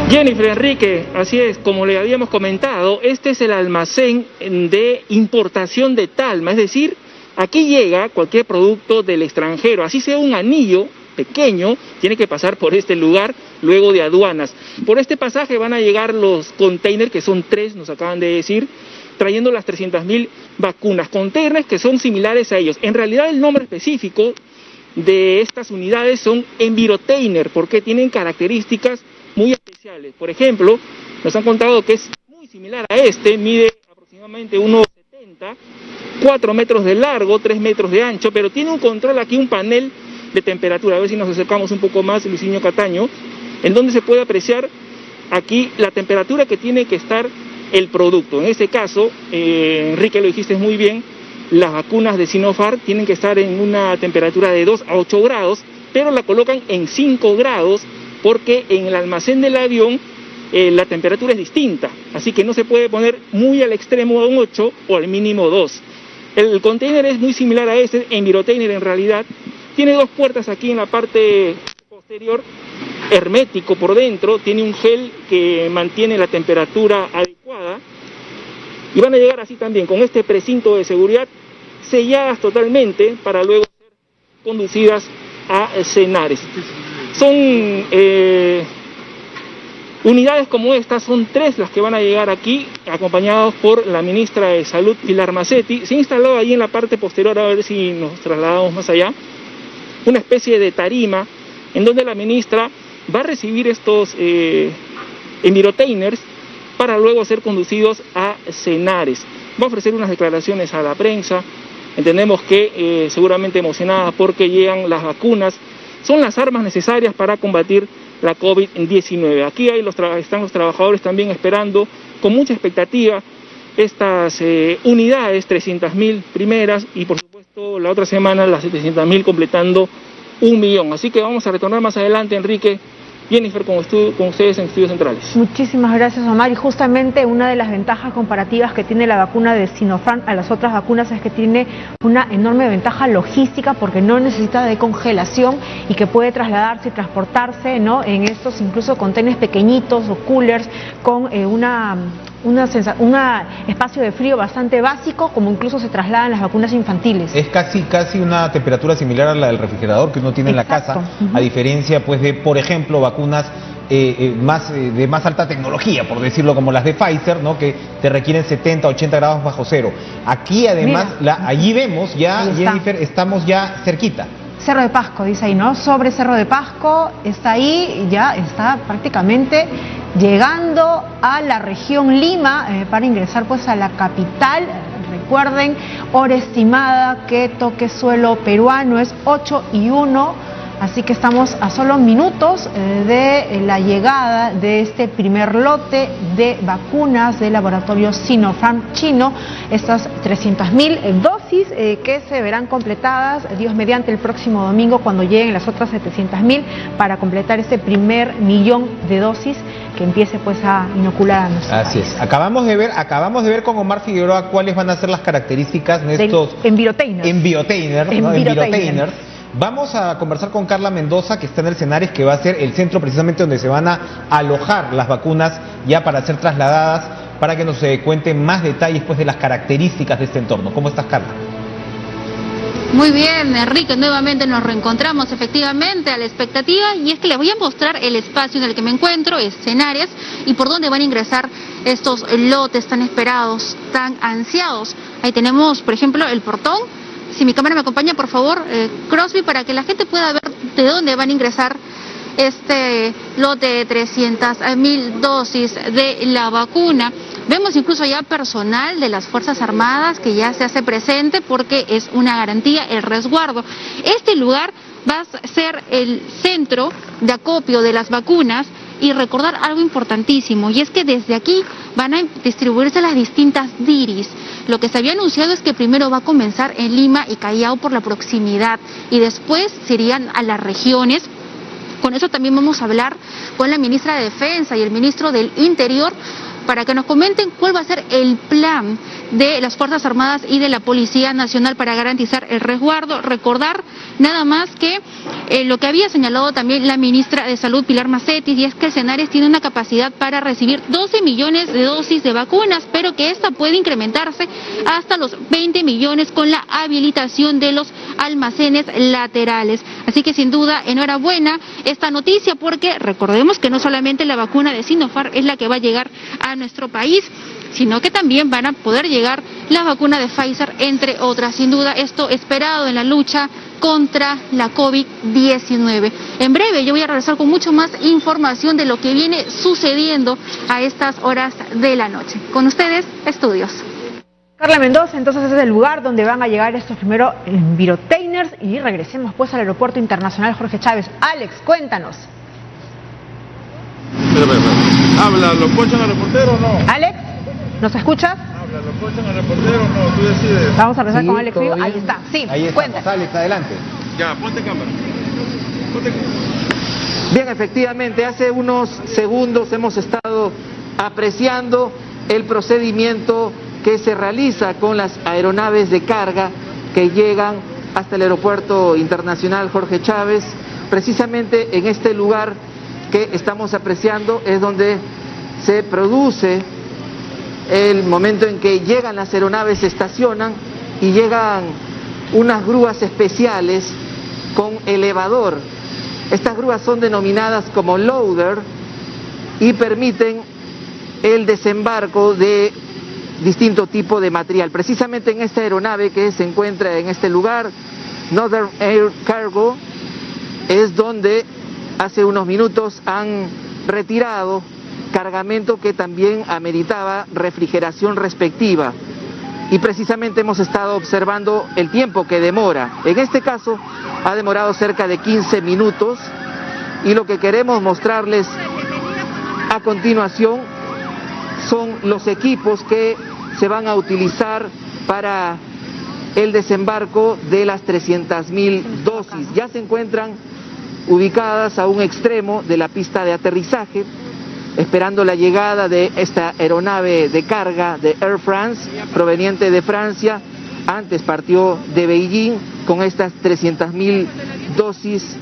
Jennifer, Enrique, así es, como le habíamos comentado, este es el almacén de importación de Talma, es decir, aquí llega cualquier producto del extranjero, así sea un anillo pequeño, tiene que pasar por este lugar luego de aduanas. Por este pasaje van a llegar los containers, que son 3, nos acaban de decir, trayendo las 300.000 vacunas, containers que son similares a ellos. En realidad el nombre específico de estas unidades son Envirotainer, porque tienen características muy especiales. Por ejemplo, nos han contado que es muy similar a este, mide aproximadamente 1,70, 4 metros de largo, 3 metros de ancho, pero tiene un control aquí, un panel de temperatura. A ver si nos acercamos un poco más, Luisinho Cataño, en donde se puede apreciar aquí la temperatura que tiene que estar el producto. En este caso, Enrique, lo dijiste muy bien, las vacunas de Sinopharm tienen que estar en una temperatura de 2 a 8 grados, pero la colocan en 5 grados, porque en el almacén del avión la temperatura es distinta, así que no se puede poner muy al extremo a un 8 o al mínimo 2. El container es muy similar a este, Envirotainer en realidad, tiene 2 puertas aquí en la parte posterior, hermético por dentro, tiene un gel que mantiene la temperatura adecuada y van a llegar así también con este precinto de seguridad selladas totalmente para luego ser conducidas a cenares. Son Unidades como estas son 3 las que van a llegar aquí, acompañados por la ministra de Salud, Pilar Macetti. Se ha instalado ahí en la parte posterior, a ver si nos trasladamos más allá, una especie de tarima en donde la ministra va a recibir estos envirotainers para luego ser conducidos a Cenares. Va a ofrecer unas declaraciones a la prensa. Entendemos que seguramente emocionada porque llegan las vacunas, son las armas necesarias para combatir la COVID-19. Aquí están los trabajadores también esperando con mucha expectativa estas unidades, 300.000 primeras y por supuesto la otra semana las 700.000 completando 1 millón. Así que vamos a retornar más adelante, Enrique, Jennifer, con ustedes en Estudios Centrales. Muchísimas gracias, Omar. Y justamente una de las ventajas comparativas que tiene la vacuna de Sinopharm a las otras vacunas es que tiene una enorme ventaja logística porque no necesita de congelación y que puede trasladarse y transportarse, ¿no?, en estos incluso contenedores pequeñitos o coolers con un espacio de frío bastante básico, como incluso se trasladan las vacunas infantiles. Es casi una temperatura similar a la del refrigerador que uno tiene en la casa, a diferencia pues de, por ejemplo, vacunas de más alta tecnología, por decirlo, como las de Pfizer, ¿no?, que te requieren 70, 80 grados bajo cero. Aquí además, allí vemos ya, Jennifer, estamos ya cerquita. Cerro de Pasco, dice ahí, ¿no? Sobre Cerro de Pasco, está ahí, ya está prácticamente llegando a la región Lima para ingresar pues a la capital. Recuerden, hora estimada que toque suelo peruano es 8:01, así que estamos a solo minutos de la llegada de este primer lote de vacunas del laboratorio Sinopharm chino, estas 300.000 dosis que se verán completadas, Dios mediante, el próximo domingo cuando lleguen las otras 700.000 para completar este primer 1 millón de dosis que empiece pues a inocular a nuestro Así país. es. Acabamos de ver con Omar Figueroa cuáles van a ser las características de estos envirotainers. Vamos a conversar con Carla Mendoza, que está en el Cenares, que va a ser el centro precisamente donde se van a alojar las vacunas ya para ser trasladadas, para que nos cuente más detalles pues de las características de este entorno. ¿Cómo estás, Carla? Muy bien, Enrique, nuevamente nos reencontramos efectivamente a la expectativa, y es que les voy a mostrar el espacio en el que me encuentro, Cenares, y por dónde van a ingresar estos lotes tan esperados, tan ansiados. Ahí tenemos, por ejemplo, el portón. Si mi cámara me acompaña, por favor, Crosby, para que la gente pueda ver de dónde van a ingresar este lote de 300.000 dosis de la vacuna. Vemos incluso ya personal de las Fuerzas Armadas que ya se hace presente porque es una garantía el resguardo. Este lugar va a ser el centro de acopio de las vacunas, y recordar algo importantísimo, y es que desde aquí van a distribuirse las distintas DIRIs. Lo que se había anunciado es que primero va a comenzar en Lima y Callao por la proximidad, y después se irían a las regiones. Con eso también vamos a hablar con la ministra de Defensa y el ministro del Interior para que nos comenten cuál va a ser el plan de las Fuerzas Armadas y de la Policía Nacional para garantizar el resguardo. Recordar nada más que lo que había señalado también la ministra de Salud, Pilar Macetti, y es que el Cenares tiene una capacidad para recibir 12 millones de dosis de vacunas, pero que esta puede incrementarse hasta los 20 millones con la habilitación de los almacenes laterales. Así que sin duda, enhorabuena esta noticia, porque recordemos que no solamente la vacuna de Sinopharm es la que va a llegar a nuestro país, sino que también van a poder llegar la vacuna de Pfizer, entre otras. Sin duda, esto esperado en la lucha contra la COVID-19. En breve yo voy a regresar con mucho más información de lo que viene sucediendo a estas horas de la noche. Con ustedes, Estudios. Carla Mendoza, entonces es el lugar donde van a llegar estos primeros envirotainers, y regresemos pues al Aeropuerto Internacional Jorge Chávez. Alex, cuéntanos. Habla, ¿lo ponchan al reportero o no? Alex, ¿nos escuchas? Habla, ¿lo ponchan al reportero o no? Tú decides. Vamos a regresar con Alex Vigo. Ahí está, sí, ahí cuéntanos. Alex, adelante. Ya, ponte cámara. Bien, efectivamente, hace unos segundos hemos estado apreciando el procedimiento que se realiza con las aeronaves de carga que llegan hasta el Aeropuerto Internacional Jorge Chávez. Precisamente en este lugar que estamos apreciando es donde se produce el momento en que llegan las aeronaves, se estacionan y llegan unas grúas especiales con elevador. Estas grúas son denominadas como loader y permiten el desembarco de distinto tipo de material. Precisamente en esta aeronave que se encuentra en este lugar, Northern Air Cargo, es donde hace unos minutos han retirado cargamento que también ameritaba refrigeración respectiva. Y precisamente hemos estado observando el tiempo que demora. En este caso ha demorado cerca de 15 minutos y lo que queremos mostrarles a continuación son los equipos que se van a utilizar para el desembarco de las 300.000 dosis. Ya se encuentran ubicadas a un extremo de la pista de aterrizaje, esperando la llegada de esta aeronave de carga de Air France, proveniente de Francia. Antes partió de Beijing con estas 300.000 dosis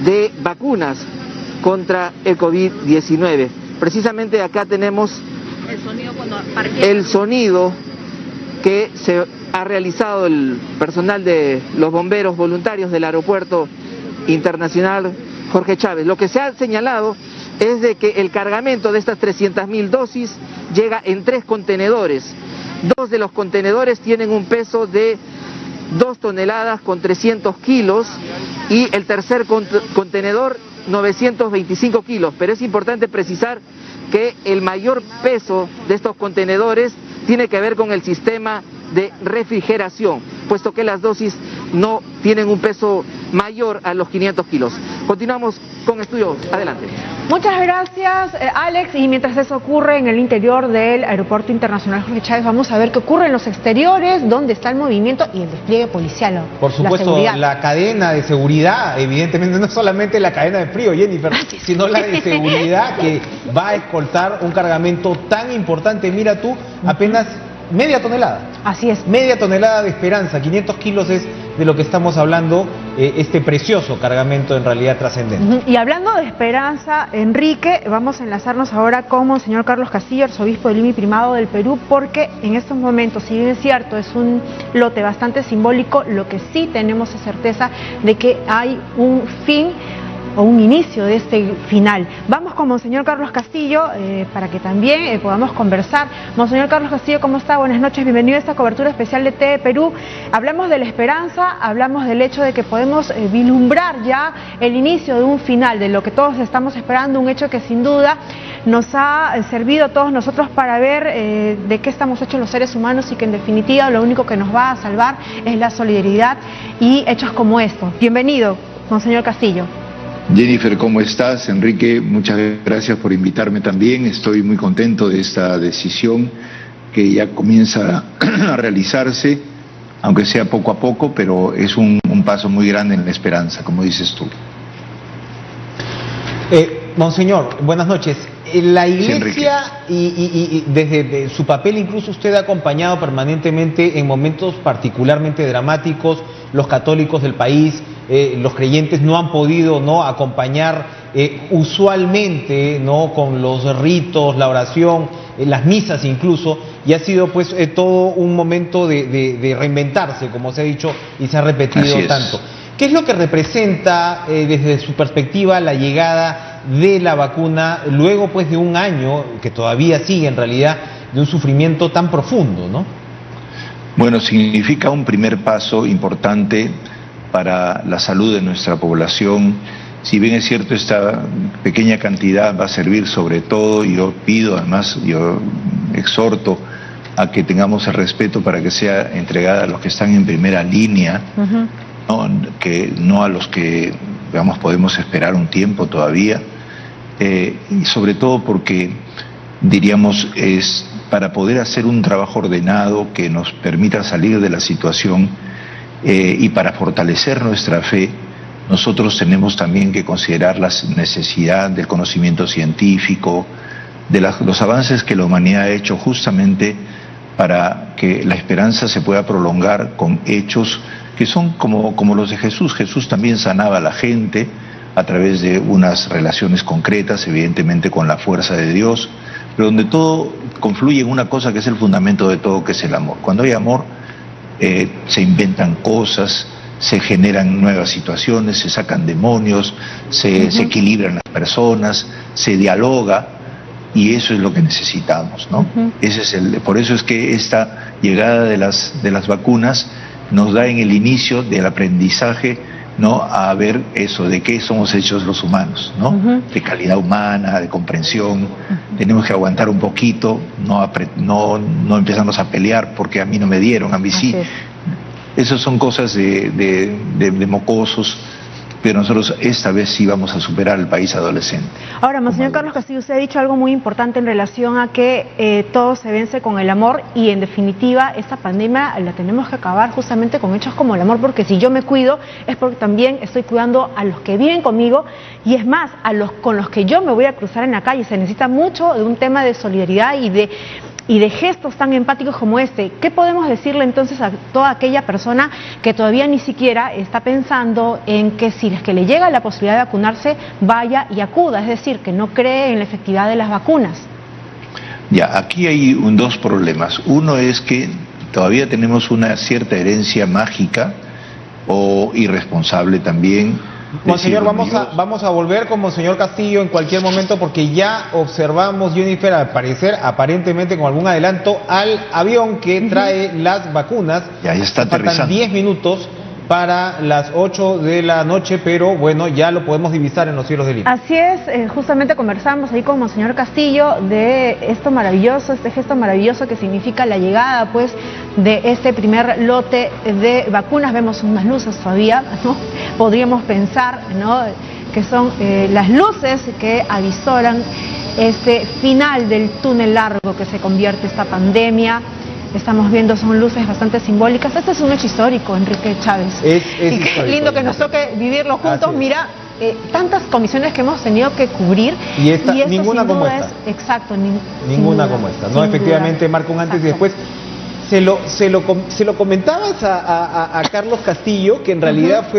de vacunas contra el COVID-19. Precisamente acá tenemos el sonido que se ha realizado el personal de los bomberos voluntarios del Aeropuerto Internacional Jorge Chávez. Lo que se ha señalado es de que el cargamento de estas 300.000 dosis llega en 3 contenedores. 2 de los contenedores tienen un peso de 2 toneladas con 300 kilos y el tercer contenedor 925 kilos. Pero es importante precisar que el mayor peso de estos contenedores tiene que ver con el sistema de refrigeración, puesto que las dosis no tienen un peso mayor a los 500 kilos. Continuamos con estudios. Adelante. Muchas gracias, Alex. Y mientras eso ocurre en el interior del Aeropuerto Internacional Jorge Chávez, vamos a ver qué ocurre en los exteriores, dónde está el movimiento y el despliegue policial. Por supuesto, la cadena de seguridad, evidentemente, no solamente la cadena de frío, Jennifer, sino la de seguridad que va a escoltar un cargamento tan importante. Mira tú, apenas media tonelada. Así es. Media tonelada de esperanza, 500 kilos es de lo que estamos hablando, este precioso cargamento en realidad trascendente. Y hablando de esperanza, Enrique, vamos a enlazarnos ahora con Monseñor Carlos Castillo, arzobispo de Lima y Primado del Perú, porque en estos momentos, si bien es cierto, es un lote bastante simbólico, lo que sí tenemos es certeza de que hay un fin o un inicio de este final. Vamos con Monseñor Carlos Castillo para que también podamos conversar. Monseñor Carlos Castillo, ¿cómo está? Buenas noches, bienvenido a esta cobertura especial de TV Perú. Hablamos de la esperanza, hablamos del hecho de que podemos vislumbrar ya el inicio de un final, de lo que todos estamos esperando, un hecho que sin duda nos ha servido a todos nosotros para ver de qué estamos hechos los seres humanos y que en definitiva lo único que nos va a salvar es la solidaridad y hechos como estos. Bienvenido, Monseñor Castillo. Jennifer, ¿cómo estás? Enrique, muchas gracias por invitarme también. Estoy muy contento de esta decisión que ya comienza a realizarse, aunque sea poco a poco, pero es un paso muy grande en la esperanza, como dices tú. Monseñor, buenas noches. La Iglesia y desde su papel incluso usted ha acompañado permanentemente en momentos particularmente dramáticos. Los católicos del país, los creyentes no han podido acompañar usualmente con los ritos, la oración, las misas incluso, y ha sido pues todo un momento de reinventarse, como se ha dicho y se ha repetido tanto. ¿Qué es lo que representa desde su perspectiva la llegada de la vacuna luego pues de un año que todavía sigue en realidad de un sufrimiento tan profundo, ¿no? Bueno, significa un primer paso importante para la salud de nuestra población. Si bien es cierto, esta pequeña cantidad va a servir sobre todo, y yo pido, además, yo exhorto a que tengamos el respeto para que sea entregada a los que están en primera línea, que no a los que, digamos, podemos esperar un tiempo todavía, y sobre todo porque, diríamos, es para poder hacer un trabajo ordenado que nos permita salir de la situación y para fortalecer nuestra fe, nosotros tenemos también que considerar la necesidad del conocimiento científico, de los avances que la humanidad ha hecho justamente para que la esperanza se pueda prolongar con hechos que son como los de Jesús. Jesús también sanaba a la gente a través de unas relaciones concretas, evidentemente con la fuerza de Dios, pero donde todo confluye en una cosa que es el fundamento de todo, que es el amor. Cuando hay amor, se inventan cosas, se generan nuevas situaciones, se sacan demonios, se equilibran las personas, se dialoga, y eso es lo que necesitamos, ¿no? Por eso es que esta llegada de las vacunas nos da en el inicio del aprendizaje, ¿no?, a ver eso, de qué somos hechos los humanos, ¿no? De calidad humana, de comprensión. Tenemos que aguantar un poquito, no empezamos a pelear porque a mí no me dieron, a mí sí. Esas son cosas de mocosos, pero nosotros esta vez sí vamos a superar el país adolescente. Ahora, Monseñor Carlos Castillo, usted ha dicho algo muy importante en relación a que todo se vence con el amor, y en definitiva esta pandemia la tenemos que acabar justamente con hechos como el amor, porque si yo me cuido es porque también estoy cuidando a los que viven conmigo, y es más, con los que yo me voy a cruzar en la calle. Se necesita mucho de un tema de solidaridad y de gestos tan empáticos como este. ¿Qué podemos decirle entonces a toda aquella persona que todavía ni siquiera está pensando en que si es que le llega la posibilidad de vacunarse, vaya y acuda? Es decir, que no cree en la efectividad de las vacunas. Ya, aquí hay dos problemas. Uno es que todavía tenemos una cierta herencia mágica o irresponsable también. Monseñor, vamos a volver con Monseñor Castillo en cualquier momento, porque ya observamos, Jennifer, al parecer, aparentemente con algún adelanto, al avión que trae las vacunas. Ya está aterrizando. Faltan 10 minutos para las 8 de la noche, pero bueno, ya lo podemos divisar en los cielos de Lima. Así es, justamente conversamos ahí con Monseñor Castillo de esto maravilloso, este gesto maravilloso que significa la llegada, pues, de este primer lote de vacunas. Vemos unas luces todavía, ¿no? Podríamos pensar, ¿no?, que son las luces que avisoran este final del túnel largo que se convierte esta pandemia. Estamos viendo, son luces bastante simbólicas. Este es un hecho histórico, Enrique Chávez. Es y qué lindo que nos toque vivirlo juntos. Mira, tantas comisiones que hemos tenido que cubrir. Y esta, ninguna como esta. Exacto. Ninguna como esta. No, efectivamente, marca un antes y después. Se lo comentabas a Carlos Castillo, que en realidad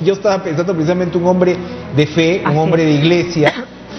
yo estaba pensando precisamente un hombre de fe, un hombre de iglesia,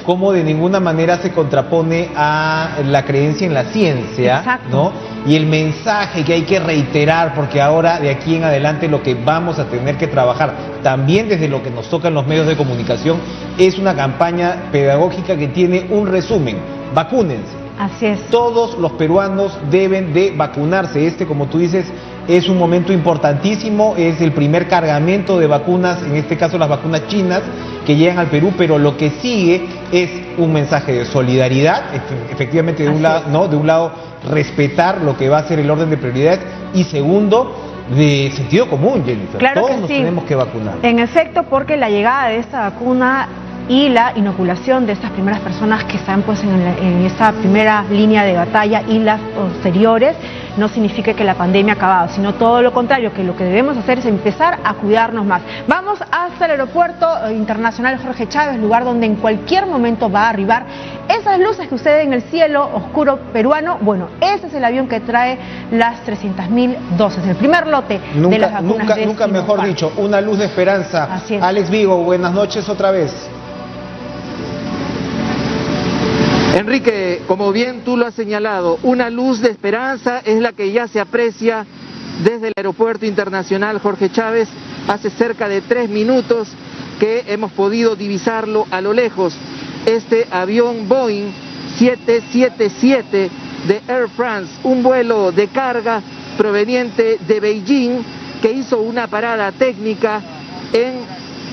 cómo de ninguna manera se contrapone a la creencia en la ciencia, ¿no? Y el mensaje que hay que reiterar, porque ahora de aquí en adelante lo que vamos a tener que trabajar, también desde lo que nos toca en los medios de comunicación, es una campaña pedagógica que tiene un resumen: vacúnense. Así es. Todos los peruanos deben de vacunarse. Como tú dices, es un momento importantísimo, es el primer cargamento de vacunas, en este caso las vacunas chinas, que llegan al Perú, pero lo que sigue es un mensaje de solidaridad, efectivamente, de un lado, ¿no?, de un lado, respetar lo que va a ser el orden de prioridades, y segundo, de sentido común, Jennifer. Claro, todos que nos sí. Tenemos que vacunar. En efecto, porque la llegada de esta vacuna y la inoculación de estas primeras personas que están, pues, en esta primera línea de batalla y las posteriores, no significa que la pandemia ha acabado, sino todo lo contrario, que lo que debemos hacer es empezar a cuidarnos más. Vamos hasta el aeropuerto internacional Jorge Chávez, lugar donde en cualquier momento va a arribar esas luces que usted ve en el cielo oscuro peruano. Bueno, ese es el avión que trae las 300.000 dosis, el primer lote de las vacunas. Nunca mejor dicho, una luz de esperanza. Así es. Alex Vigo, buenas noches otra vez. Enrique, como bien tú lo has señalado, una luz de esperanza es la que ya se aprecia desde el Aeropuerto Internacional Jorge Chávez. Hace cerca de 3 minutos que hemos podido divisarlo a lo lejos. Este avión Boeing 777 de Air France, un vuelo de carga proveniente de Beijing, que hizo una parada técnica en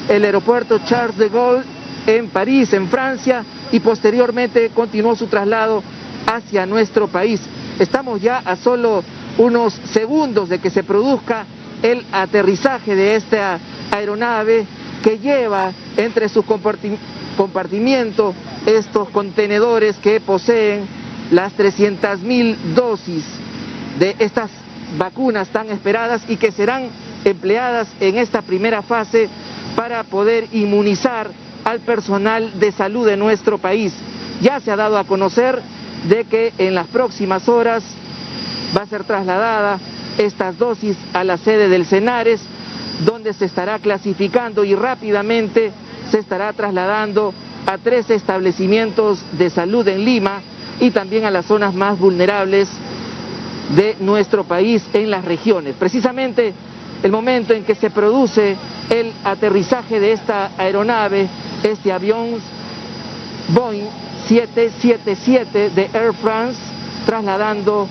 el aeropuerto Charles de Gaulle en París, en Francia, y posteriormente continuó su traslado hacia nuestro país. Estamos ya a solo unos segundos de que se produzca el aterrizaje de esta aeronave, que lleva entre sus compartimientos estos contenedores que poseen las 300.000 dosis de estas vacunas tan esperadas y que serán empleadas en esta primera fase para poder inmunizar al personal de salud de nuestro país. Ya se ha dado a conocer de que en las próximas horas va a ser trasladada estas dosis a la sede del Senares, donde se estará clasificando y rápidamente se estará trasladando a 3 establecimientos de salud en Lima y también a las zonas más vulnerables de nuestro país en las regiones. Precisamente el momento en que se produce el aterrizaje de esta aeronave, este avión Boeing 777 de Air France, trasladando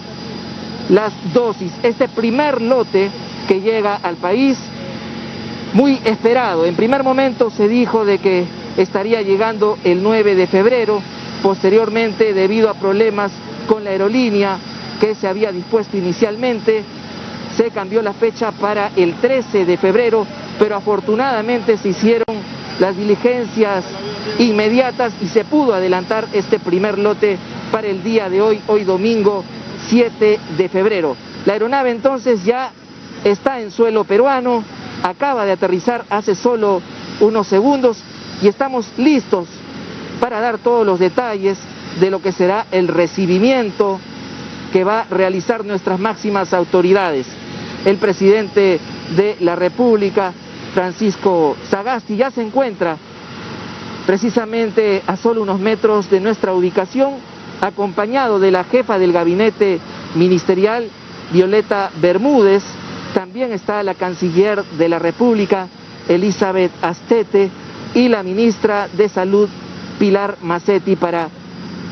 las dosis. Este primer lote que llega al país, muy esperado. En primer momento se dijo de que estaría llegando el 9 de febrero, posteriormente, debido a problemas con la aerolínea que se había dispuesto inicialmente, se cambió la fecha para el 13 de febrero, pero afortunadamente se hicieron las diligencias inmediatas y se pudo adelantar este primer lote para el día de hoy, domingo 7 de febrero. La aeronave entonces ya está en suelo peruano, acaba de aterrizar hace solo unos segundos y estamos listos para dar todos los detalles de lo que será el recibimiento que va a realizar nuestras máximas autoridades. El presidente de la República, Francisco Sagasti, ya se encuentra precisamente a solo unos metros de nuestra ubicación, acompañado de la jefa del gabinete ministerial, Violeta Bermúdez. También está la canciller de la República, Elizabeth Astete, y la ministra de Salud, Pilar Macetti, para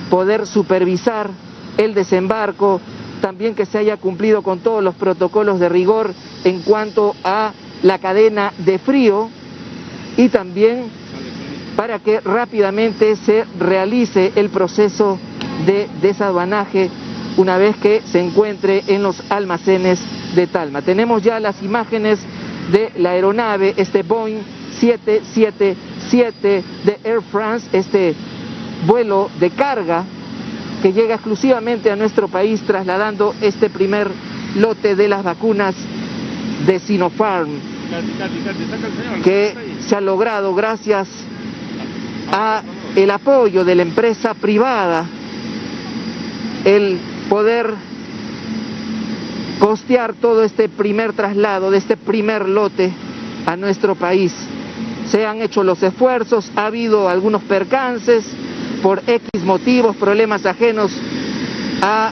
poder supervisar el desembarco, también que se haya cumplido con todos los protocolos de rigor en cuanto a la cadena de frío y también para que rápidamente se realice el proceso de desaduanaje una vez que se encuentre en los almacenes de Talma. Tenemos ya las imágenes de la aeronave, este Boeing 777 de Air France, este vuelo de carga que llega exclusivamente a nuestro país trasladando este primer lote de las vacunas de Sinopharm, que se ha logrado gracias a el apoyo de la empresa privada, el poder costear todo este primer traslado de este primer lote a nuestro país. Se han hecho los esfuerzos, ha habido algunos percances por X motivos, problemas ajenos a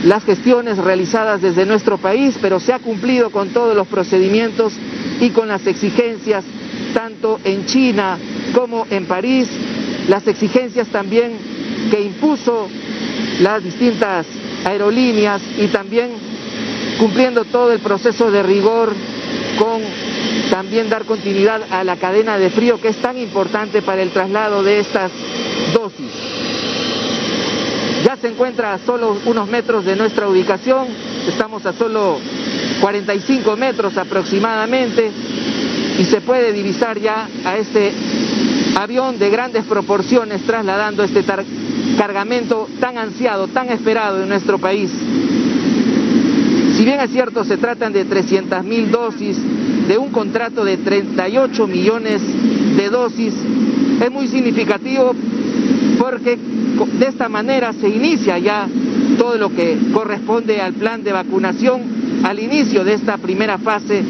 las gestiones realizadas desde nuestro país, pero se ha cumplido con todos los procedimientos y con las exigencias, tanto en China como en París, las exigencias también que impuso las distintas aerolíneas y también cumpliendo todo el proceso de rigor con también dar continuidad a la cadena de frío que es tan importante para el traslado de estas dosis. Ya se encuentra a solo unos metros de nuestra ubicación, estamos a solo 45 metros aproximadamente y se puede divisar ya a este avión de grandes proporciones trasladando este cargamento tan ansiado, tan esperado en nuestro país. Si bien es cierto, se tratan de 300.000 dosis de un contrato de 38 millones de dosis, es muy significativo porque de esta manera se inicia ya todo lo que corresponde al plan de vacunación al inicio de esta primera fase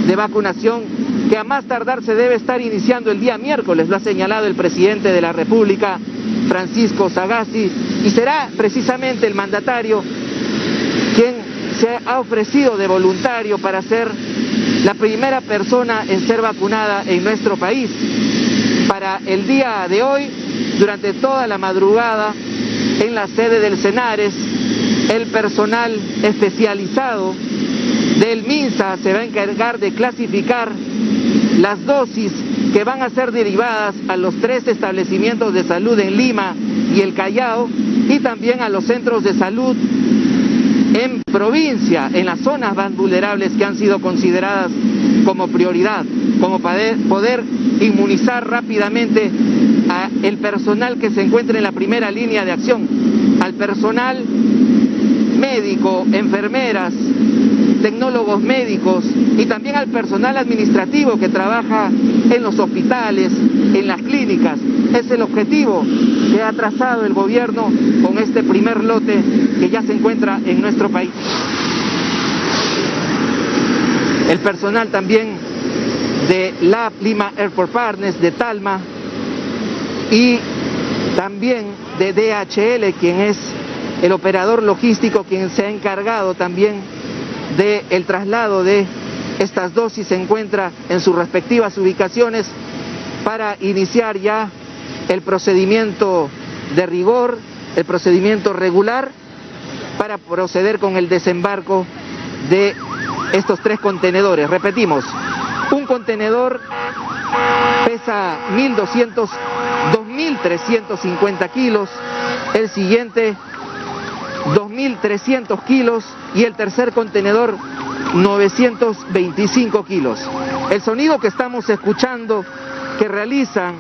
de vacunación que a más tardar se debe estar iniciando el día miércoles, lo ha señalado el presidente de la República, Francisco Sagasti, y será precisamente el mandatario quien se ha ofrecido de voluntario para ser la primera persona en ser vacunada en nuestro país. Para el día de hoy, durante toda la madrugada, en la sede del Senares, el personal especializado del MINSA se va a encargar de clasificar las dosis que van a ser derivadas a los 3 establecimientos de salud en Lima y el Callao y también a los centros de salud en provincia, en las zonas más vulnerables que han sido consideradas como prioridad, como poder inmunizar rápidamente al personal que se encuentra en la primera línea de acción, al personal médico, enfermeras, tecnólogos médicos y también al personal administrativo que trabaja en los hospitales, en las clínicas. Es el objetivo que ha trazado el gobierno con este primer lote que ya se encuentra en nuestro país. El personal también de LAB Lima Airport Partners, de Talma y también de DHL, quien es el operador logístico, quien se ha encargado también del traslado de estas dosis se encuentra en sus respectivas ubicaciones para iniciar ya el procedimiento de rigor, el procedimiento regular, para proceder con el desembarco de estos 3 contenedores. Repetimos, un contenedor pesa 2.350 kilos, el siguiente 2.300 kilos y el tercer contenedor 925 kilos. El sonido que estamos escuchando que realizan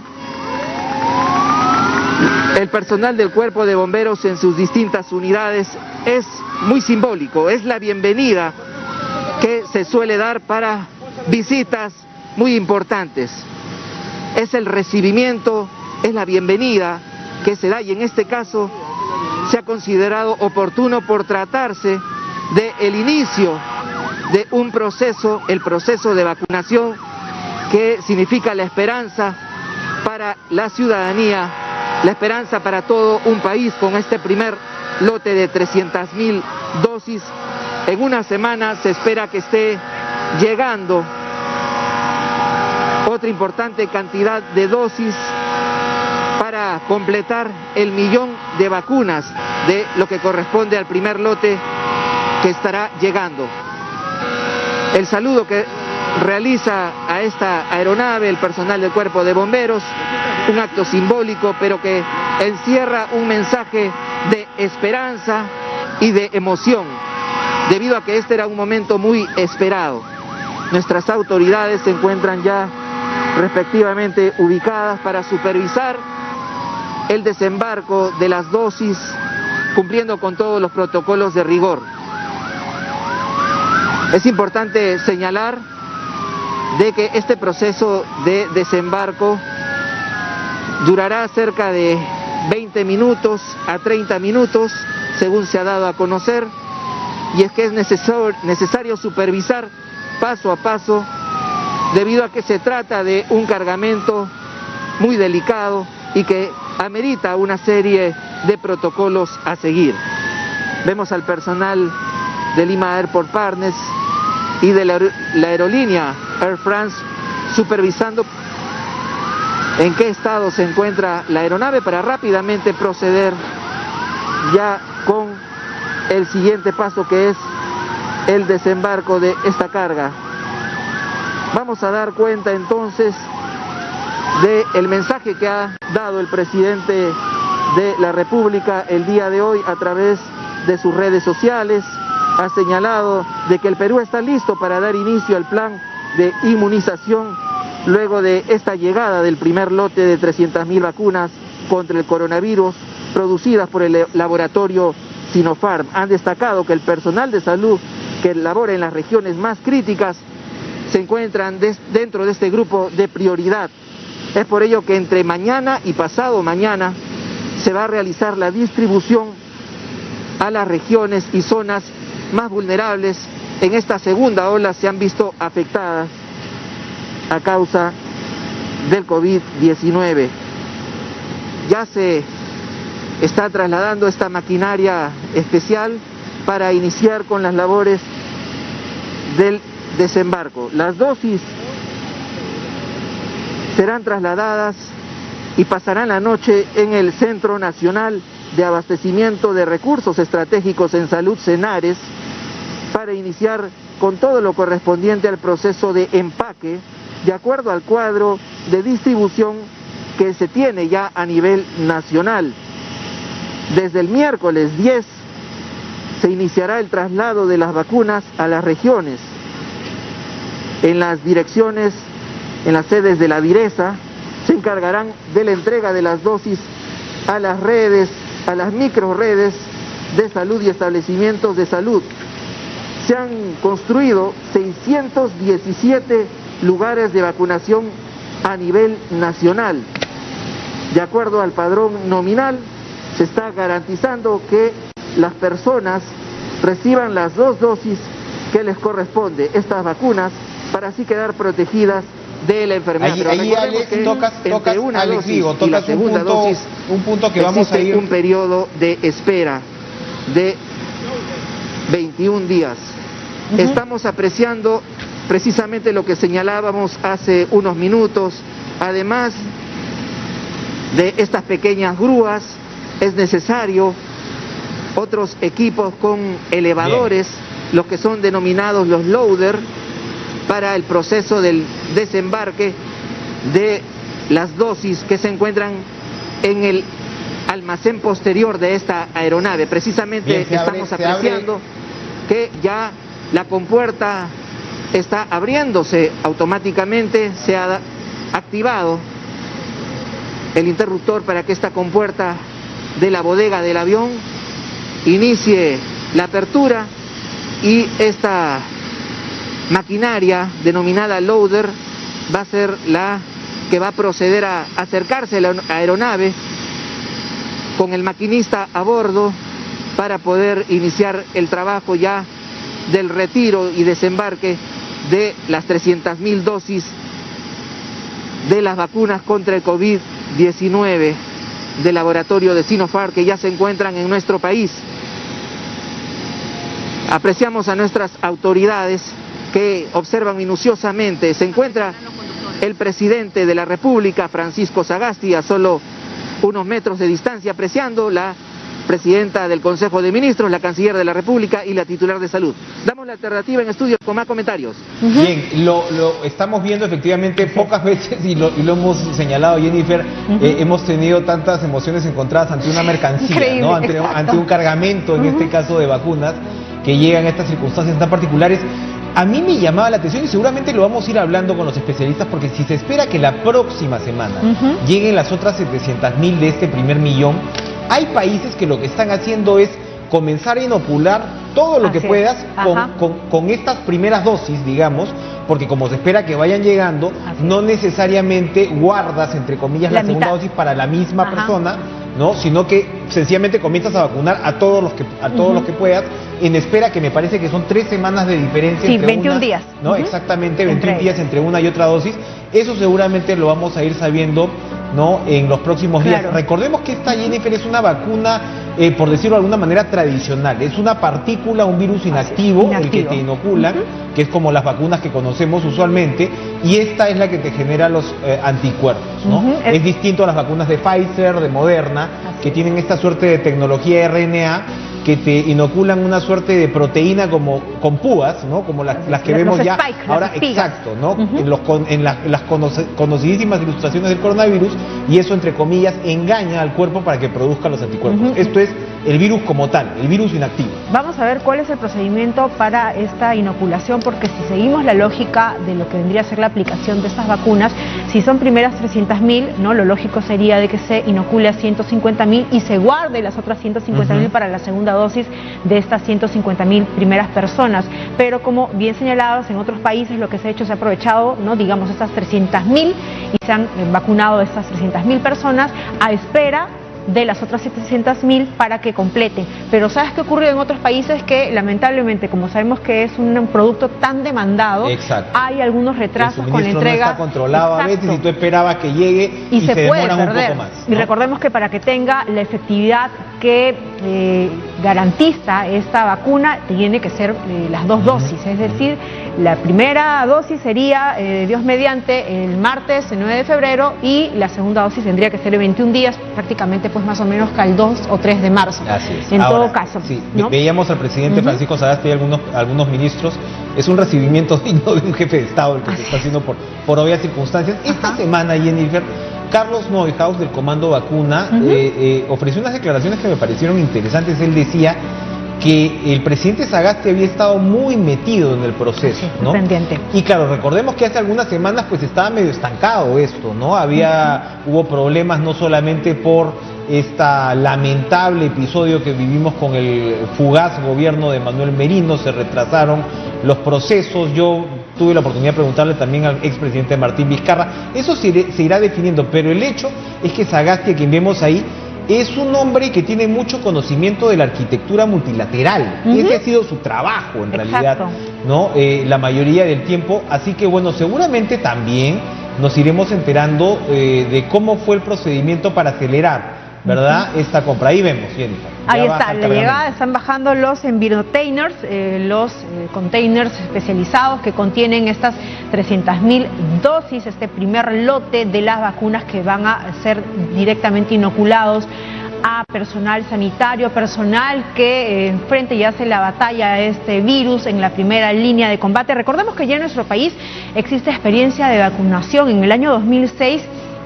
el personal del Cuerpo de Bomberos en sus distintas unidades es muy simbólico, es la bienvenida que se suele dar para visitas muy importantes. Es el recibimiento, es la bienvenida que se da y en este caso se ha considerado oportuno por tratarse del inicio de un proceso, el proceso de vacunación que significa la esperanza para la ciudadanía, la esperanza para todo un país con este primer lote de 300.000 dosis. En una semana se espera que esté llegando otra importante cantidad de dosis para completar el 1.000.000 de vacunas de lo que corresponde al primer lote que estará llegando. El saludo que realiza a esta aeronave el personal del Cuerpo de Bomberos, un acto simbólico pero que encierra un mensaje de esperanza y de emoción, debido a que este era un momento muy esperado. Nuestras autoridades se encuentran ya respectivamente ubicadas para supervisar el desembarco de las dosis, cumpliendo con todos los protocolos de rigor. Es importante señalar de que este proceso de desembarco durará cerca de 20 minutos a 30 minutos, según se ha dado a conocer, y es que es necesario supervisar paso a paso, debido a que se trata de un cargamento muy delicado y que amerita una serie de protocolos a seguir. Vemos al personal de Lima Airport Partners y de la aerolínea Air France supervisando en qué estado se encuentra la aeronave para rápidamente proceder ya con el siguiente paso, que es el desembarco de esta carga. Vamos a dar cuenta entonces del mensaje que ha dado el presidente de la República el día de hoy a través de sus redes sociales. Ha señalado de que el Perú está listo para dar inicio al plan de inmunización luego de esta llegada del primer lote de 300.000 vacunas contra el coronavirus producidas por el laboratorio Sinopharm. Han destacado que el personal de salud que labora en las regiones más críticas se encuentran dentro de este grupo de prioridad. Es por ello que entre mañana y pasado mañana se va a realizar la distribución a las regiones y zonas más vulnerables. En esta segunda ola se han visto afectadas a causa del COVID-19. Ya se está trasladando esta maquinaria especial para iniciar con las labores del desembarco. Las dosis serán trasladadas y pasarán la noche en el Centro Nacional de Abastecimiento de Recursos Estratégicos en Salud, CENARES, para iniciar con todo lo correspondiente al proceso de empaque, de acuerdo al cuadro de distribución que se tiene ya a nivel nacional. Desde el miércoles 10 se iniciará el traslado de las vacunas a las regiones. En las direcciones, en las sedes de la Direza, se encargarán de la entrega de las dosis a las redes, a las microredes de salud y establecimientos de salud. Se han construido 617 lugares de vacunación a nivel nacional. De acuerdo al padrón nominal, se está garantizando que las personas reciban las 2 dosis que les corresponde, estas vacunas, para así quedar protegidas de la enfermedad. Ahí Alex, tocas una Alex dosis Vigo, y la tocas segunda dosis, un punto que vamos a ir... un periodo de espera de 21 días. Estamos apreciando precisamente lo que señalábamos hace unos minutos. Además de estas pequeñas grúas, es necesario otros equipos con elevadores, los que son denominados los loader, para el proceso del desembarque de las dosis que se encuentran en el almacén posterior de esta aeronave. Precisamente estamos apreciando que ya la compuerta está abriéndose automáticamente, se ha activado el interruptor para que esta compuerta de la bodega del avión inicie la apertura, y esta maquinaria denominada loader va a ser la que va a proceder a acercarse a la aeronave con el maquinista a bordo para poder iniciar el trabajo ya del retiro y desembarque de las 300.000 dosis de las vacunas contra el COVID-19 del laboratorio de Sinopharm, que ya se encuentran en nuestro país. Apreciamos a nuestras autoridades que observan minuciosamente. Se encuentra el presidente de la República, Francisco Sagasti, a solo unos metros de distancia, apreciando la presidenta del Consejo de Ministros, la canciller de la República y la titular de Salud. Damos la alternativa en estudio con más comentarios. Bien, lo estamos viendo efectivamente pocas veces, y lo hemos señalado, Jennifer, hemos tenido tantas emociones encontradas ante una mercancía, ¿no? ante un cargamento, en este caso de vacunas, que llegan a estas circunstancias tan particulares. A mí me llamaba la atención, y seguramente lo vamos a ir hablando con los especialistas, porque si se espera que la próxima semana lleguen las otras 700.000 de este primer millón, hay países que lo que están haciendo es comenzar a inocular todo lo que puedas con estas primeras dosis, digamos, porque como se espera que vayan llegando, no necesariamente guardas, entre comillas, la segunda dosis para la misma persona, ¿no? Sino que sencillamente comienzas a vacunar a todos los que puedas, en espera, que me parece que son 3 semanas de diferencia entre 21 días. ¿no? Exactamente, 21 días entre una y otra dosis. Eso seguramente lo vamos a ir sabiendo, ¿no? En los próximos días. Recordemos que esta, Jennifer, es una vacuna, por decirlo de alguna manera, tradicional. Es una partícula, un virus inactivo, el que te inoculan, que es como las vacunas que conocemos usualmente, y esta es la que te genera los anticuerpos, ¿no? Es distinto a las vacunas de Pfizer, de Moderna, que tienen esta suerte de tecnología RNA, que te inoculan una suerte de proteína como con púas, ¿no? Como las que vemos ya spike, ahora, exacto, ¿no? En las conocidísimas ilustraciones del coronavirus, y eso, entre comillas, engaña al cuerpo para que produzca los anticuerpos. Esto es el virus como tal, el virus inactivo. Vamos a ver cuál es el procedimiento para esta inoculación, porque si seguimos la lógica de lo que vendría a ser la aplicación de estas vacunas, si son primeras 300.000, ¿no? Lo lógico sería de que se inocule a 150.000 y se guarde las otras 150.000 para la segunda dosis de estas 150.000 primeras personas. Pero como bien señalados, en otros países lo que se ha hecho, se ha aprovechado, ¿no? Digamos, estas 300.000, y se han vacunado estas 300.000 personas a espera de las otras 700.000 para que completen. Pero ¿sabes qué ocurre en otros países? Que lamentablemente, como sabemos que es un producto tan demandado, hay algunos retrasos con la entrega. No está controlado a veces, y tú esperabas que llegue y se demora un poco más, ¿no? Y recordemos que para que tenga la efectividad que garantiza esta vacuna, tiene que ser las 2 dosis, es decir, la primera dosis sería, Dios mediante, el martes 9 de febrero, y la segunda dosis tendría que ser en 21 días, prácticamente pues más o menos que el 2 o 3 de marzo. Así es. En todo caso, ¿no? Veíamos al presidente Francisco Sagasti y algunos ministros. Es un recibimiento digno de un jefe de Estado el que se está haciendo por obvias circunstancias. Esta semana, Jennifer, Carlos Neuhaus, del Comando Vacuna, ofreció unas declaraciones que me parecieron interesantes. Él decía que el presidente Sagasti había estado muy metido en el proceso, ¿no? Pendiente. Y claro, recordemos que hace algunas semanas pues estaba medio estancado esto, ¿no? Hubo problemas no solamente por este lamentable episodio que vivimos con el fugaz gobierno de Manuel Merino, se retrasaron los procesos. Yo tuve la oportunidad de preguntarle también al expresidente Martín Vizcarra. Eso se irá definiendo, pero el hecho es que Sagasti, a quien vemos ahí, es un hombre que tiene mucho conocimiento de la arquitectura multilateral. Ese ha sido su trabajo, en realidad, ¿no? La mayoría del tiempo. Así que, bueno, seguramente también nos iremos enterando de cómo fue el procedimiento para acelerar, ¿verdad? Esta compra. Ahí vemos, Jennifer. Ahí está, la llegada, están bajando los environtainers, los containers especializados que contienen estas 300.000 dosis, este primer lote de las vacunas que van a ser directamente inoculados a personal sanitario, personal que enfrente y hace la batalla a este virus en la primera línea de combate. Recordemos que ya en nuestro país existe experiencia de vacunación. En el año 2006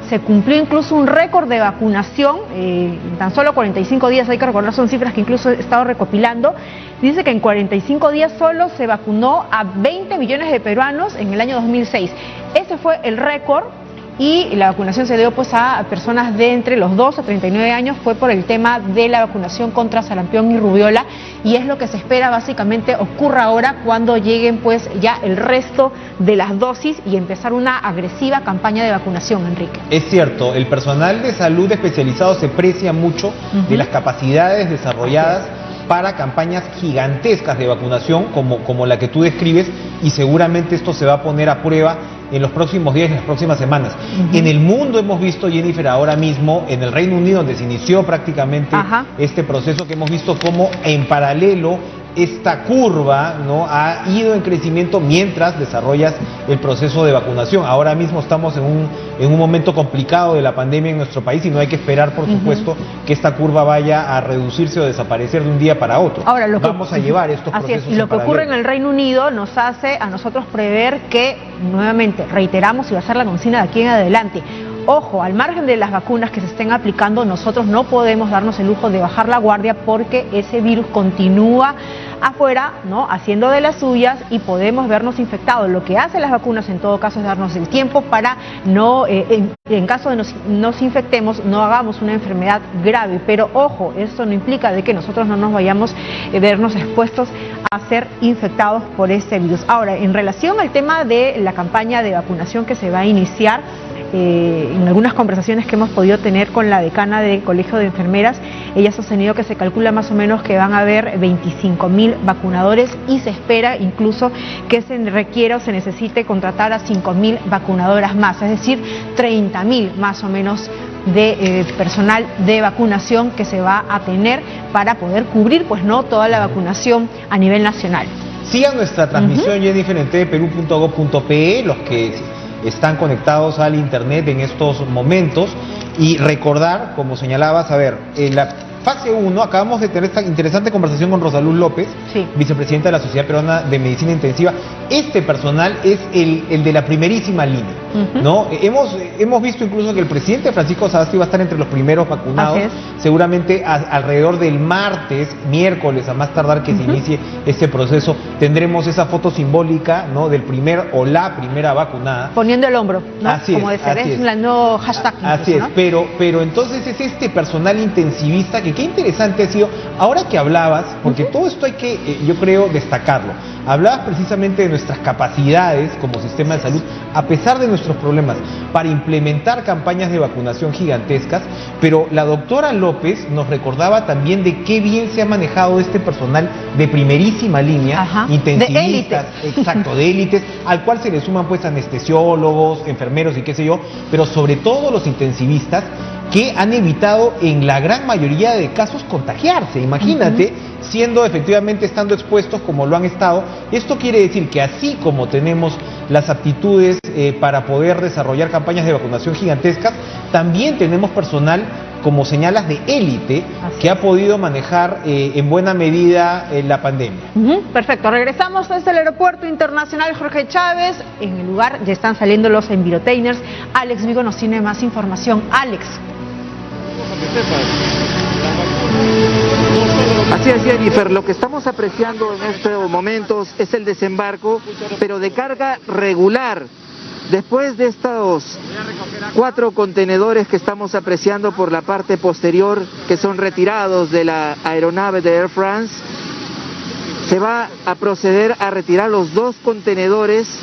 se cumplió incluso un récord de vacunación, en tan solo 45 días, hay que recordar, son cifras que incluso he estado recopilando. Dice que en 45 días solo se vacunó a 20 millones de peruanos en el año 2006. Ese fue el récord. Y la vacunación se dio pues a personas de entre los 2 a 39 años, fue por el tema de la vacunación contra sarampión y rubiola, y es lo que se espera básicamente ocurra ahora cuando lleguen pues ya el resto de las dosis y empezar una agresiva campaña de vacunación, Enrique. Es cierto, el personal de salud especializado se precia mucho de las capacidades desarrolladas para campañas gigantescas de vacunación como la que tú describes, y seguramente esto se va a poner a prueba en los próximos días y en las próximas semanas. En el mundo hemos visto, Jennifer, ahora mismo, en el Reino Unido, donde se inició prácticamente este proceso, que hemos visto cómo en paralelo esta curva, ¿no?, ha ido en crecimiento mientras desarrollas el proceso de vacunación. Ahora mismo estamos en un momento complicado de la pandemia en nuestro país y no hay que esperar, por supuesto, que esta curva vaya a reducirse o desaparecer de un día para otro. Ahora, vamos a llevar estos procesos y lo que ocurre en el Reino Unido nos hace a nosotros prever que, nuevamente, reiteramos, y va a ser la consigna de aquí en adelante, ojo, al margen de las vacunas que se estén aplicando, nosotros no podemos darnos el lujo de bajar la guardia porque ese virus continúa afuera, ¿no?, haciendo de las suyas, y podemos vernos infectados. Lo que hacen las vacunas en todo caso es darnos el tiempo para no, en caso de nos infectemos, no hagamos una enfermedad grave. Pero ojo, esto no implica de que nosotros no nos vayamos a vernos expuestos a ser infectados por este virus. Ahora, en relación al tema de la campaña de vacunación que se va a iniciar, en algunas conversaciones que hemos podido tener con la decana del Colegio de Enfermeras, ella ha sostenido que se calcula más o menos que van a haber 25.000 vacunadores, y se espera incluso que se requiera o se necesite contratar a 5.000 vacunadoras más, es decir, 30.000 más o menos de personal de vacunación que se va a tener para poder cubrir pues no toda la vacunación a nivel nacional. Sigan nuestra transmisión, Jennifer, en tvperú.gov.pe, los que están conectados al internet en estos momentos, y recordar, como señalabas, a ver, en la fase 1 acabamos de tener esta interesante conversación con Rosaluz López, vicepresidenta de la Sociedad Peruana de Medicina Intensiva. Este personal es el de la primerísima línea, ¿no? Hemos visto incluso que el presidente Francisco Sagasti va a estar entre los primeros vacunados, seguramente alrededor del miércoles, a más tardar que se inicie este proceso, tendremos esa foto simbólica, ¿no?, del primer o la primera vacunada. Poniendo el hombro, ¿no? Así como es, de ser, es la no hashtag. Así es, ¿no? pero entonces es este personal intensivista que qué interesante ha sido, ahora que hablabas, porque todo esto hay que, yo creo, destacarlo. Hablabas precisamente de nuestras capacidades como sistema de salud, a pesar de nuestros problemas, para implementar campañas de vacunación gigantescas, pero la doctora López nos recordaba también de qué bien se ha manejado este personal de primerísima línea, intensivistas, de élites, al cual se le suman pues anestesiólogos, enfermeros y qué sé yo, pero sobre todo los intensivistas, que han evitado en la gran mayoría de casos contagiarse. Imagínate, estando expuestos como lo han estado. Esto quiere decir que así como tenemos las aptitudes para poder desarrollar campañas de vacunación gigantescas, también tenemos personal, como señalas, de élite, que ha podido manejar en buena medida la pandemia. Perfecto, regresamos desde el Aeropuerto Internacional Jorge Chávez. En el lugar ya están saliendo los environtainers. Alex Vigo nos tiene más información. Alex. Así es, Jennifer, lo que estamos apreciando en estos momentos es el desembarco, pero de carga regular. Después de estos 4 contenedores que estamos apreciando por la parte posterior, que son retirados de la aeronave de Air France, se va a proceder a retirar los 2 contenedores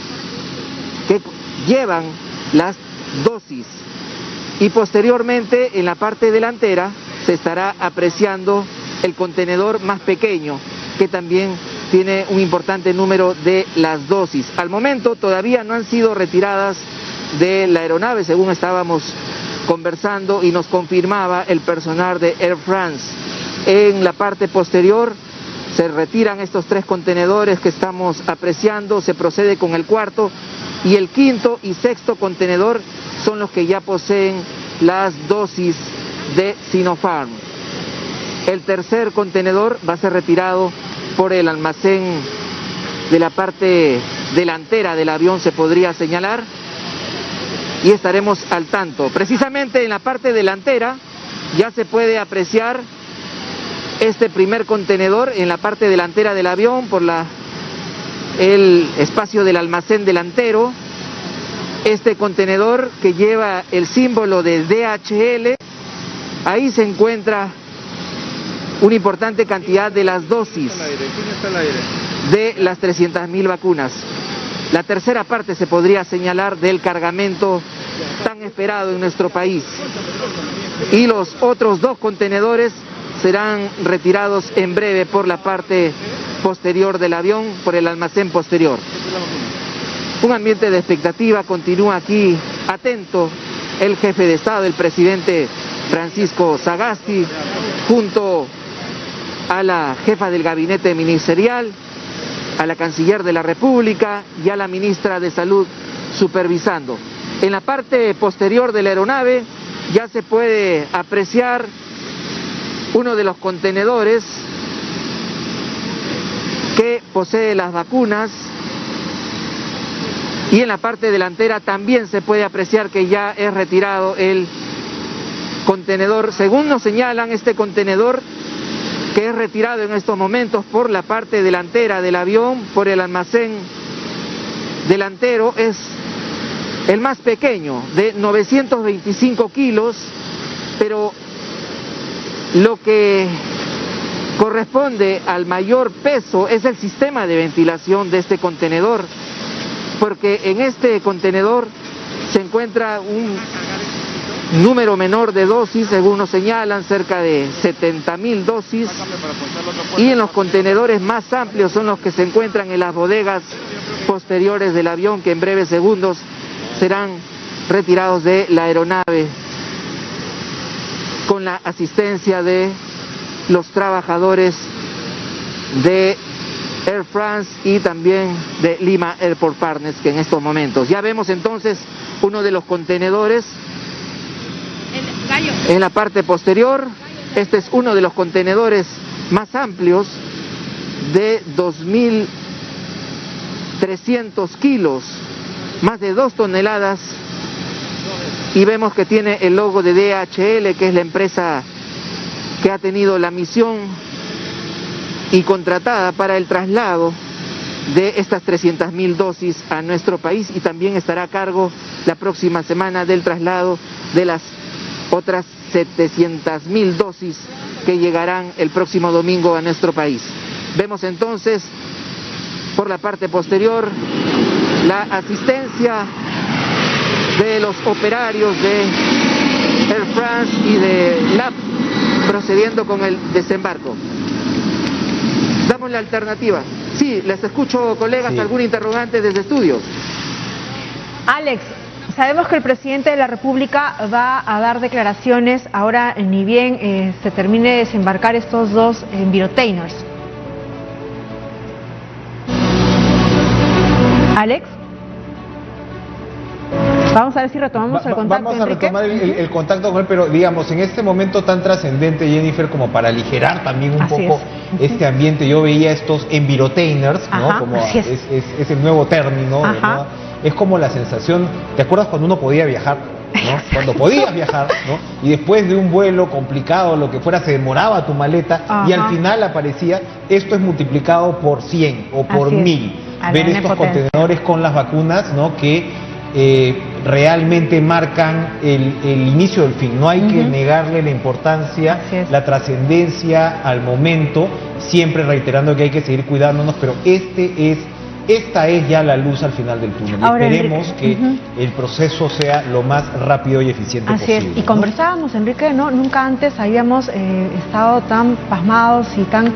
que llevan las dosis. Y posteriormente, en la parte delantera, se estará apreciando el contenedor más pequeño, que también tiene un importante número de las dosis. Al momento todavía no han sido retiradas de la aeronave, según estábamos conversando y nos confirmaba el personal de Air France. En la parte posterior se retiran estos 3 contenedores que estamos apreciando, se procede con el cuarto, y el quinto y sexto contenedor son los que ya poseen las dosis de Sinopharm. El tercer contenedor va a ser retirado por el almacén de la parte delantera del avión, se podría señalar, y estaremos al tanto. Precisamente en la parte delantera ya se puede apreciar este primer contenedor en la parte delantera del avión por el espacio del almacén delantero. Este contenedor que lleva el símbolo de DHL, ahí se encuentra una importante cantidad de las dosis de las 300.000 vacunas. La tercera parte se podría señalar del cargamento tan esperado en nuestro país. Y los otros 2 contenedores serán retirados en breve por la parte posterior del avión, por el almacén posterior. Un ambiente de expectativa, continúa aquí atento el jefe de Estado, el presidente Francisco Sagasti, junto a la jefa del gabinete ministerial, a la canciller de la República y a la ministra de Salud supervisando. En la parte posterior de la aeronave ya se puede apreciar uno de los contenedores que posee las vacunas, y en la parte delantera también se puede apreciar que ya es retirado el contenedor. Según nos señalan, este contenedor que es retirado en estos momentos por la parte delantera del avión, por el almacén delantero, es el más pequeño, de 925 kilos, pero lo que corresponde al mayor peso es el sistema de ventilación de este contenedor, porque en este contenedor se encuentra un número menor de dosis, según nos señalan, cerca de 70.000 dosis, y en los contenedores más amplios son los que se encuentran en las bodegas posteriores del avión, que en breves segundos serán retirados de la aeronave con la asistencia de los trabajadores de Air France y también de Lima Airport Partners, que en estos momentos ya vemos entonces uno de los contenedores en la parte posterior. Este es uno de los contenedores más amplios, de 2.300 kilos, más de 2 toneladas, y vemos que tiene el logo de DHL, que es la empresa que ha tenido la misión y contratada para el traslado de estas 300.000 dosis a nuestro país, y también estará a cargo la próxima semana del traslado de las otras 700.000 dosis que llegarán el próximo domingo a nuestro país. Vemos entonces por la parte posterior la asistencia de los operarios de Air France y de LAP procediendo con el desembarco. Damos la alternativa. Sí, les escucho, colegas, sí. ¿Algún interrogante desde estudios? Alex, sabemos que el presidente de la República va a dar declaraciones ahora, ni bien se termine de desembarcar estos 2 envirotainers. Alex, vamos a ver si retomamos el contacto. Vamos a retomar el contacto con él, pero digamos, en este momento tan trascendente, Jennifer, como para aligerar también un poco este ambiente, yo veía estos envirotainers, ¿no? Ajá, como es el nuevo término, ¿no? Es como la sensación, ¿te acuerdas cuando uno podía viajar? ¿No? Cuando podías viajar, ¿no? Y después de un vuelo complicado, lo que fuera, se demoraba tu maleta. Ajá. Y al final aparecía, esto es multiplicado por 100 o por 1000. Ver estos contenedores con las vacunas, ¿no? Que realmente marcan el inicio del fin. No hay que negarle la importancia, la trascendencia al momento, siempre reiterando que hay que seguir cuidándonos, pero esta es ya la luz al final del túnel. Ahora, esperemos que el proceso sea lo más rápido y eficiente posible. Así es. Y conversábamos, Enrique, ¿no? Nunca antes habíamos estado tan pasmados y tan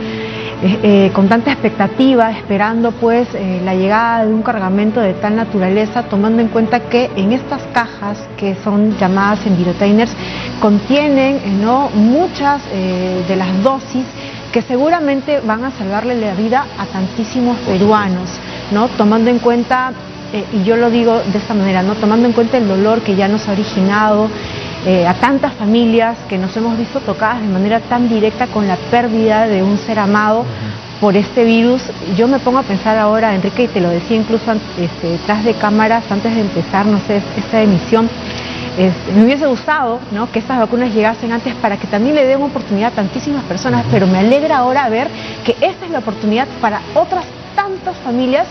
con tanta expectativa, esperando pues la llegada de un cargamento de tal naturaleza, tomando en cuenta que en estas cajas que son llamadas envirotainers contienen muchas de las dosis que seguramente van a salvarle la vida a tantísimos peruanos, ¿no? Tomando en cuenta, y yo lo digo de esta manera, ¿no? Tomando en cuenta el dolor que ya nos ha originado a tantas familias que nos hemos visto tocadas de manera tan directa con la pérdida de un ser amado por este virus. Yo me pongo a pensar ahora, Enrique, y te lo decía incluso detrás de cámaras, antes de empezar, no sé, esta emisión, me hubiese gustado, ¿no?, que estas vacunas llegasen antes para que también le den oportunidad a tantísimas personas, pero me alegra ahora ver que esta es la oportunidad para otras tantas familias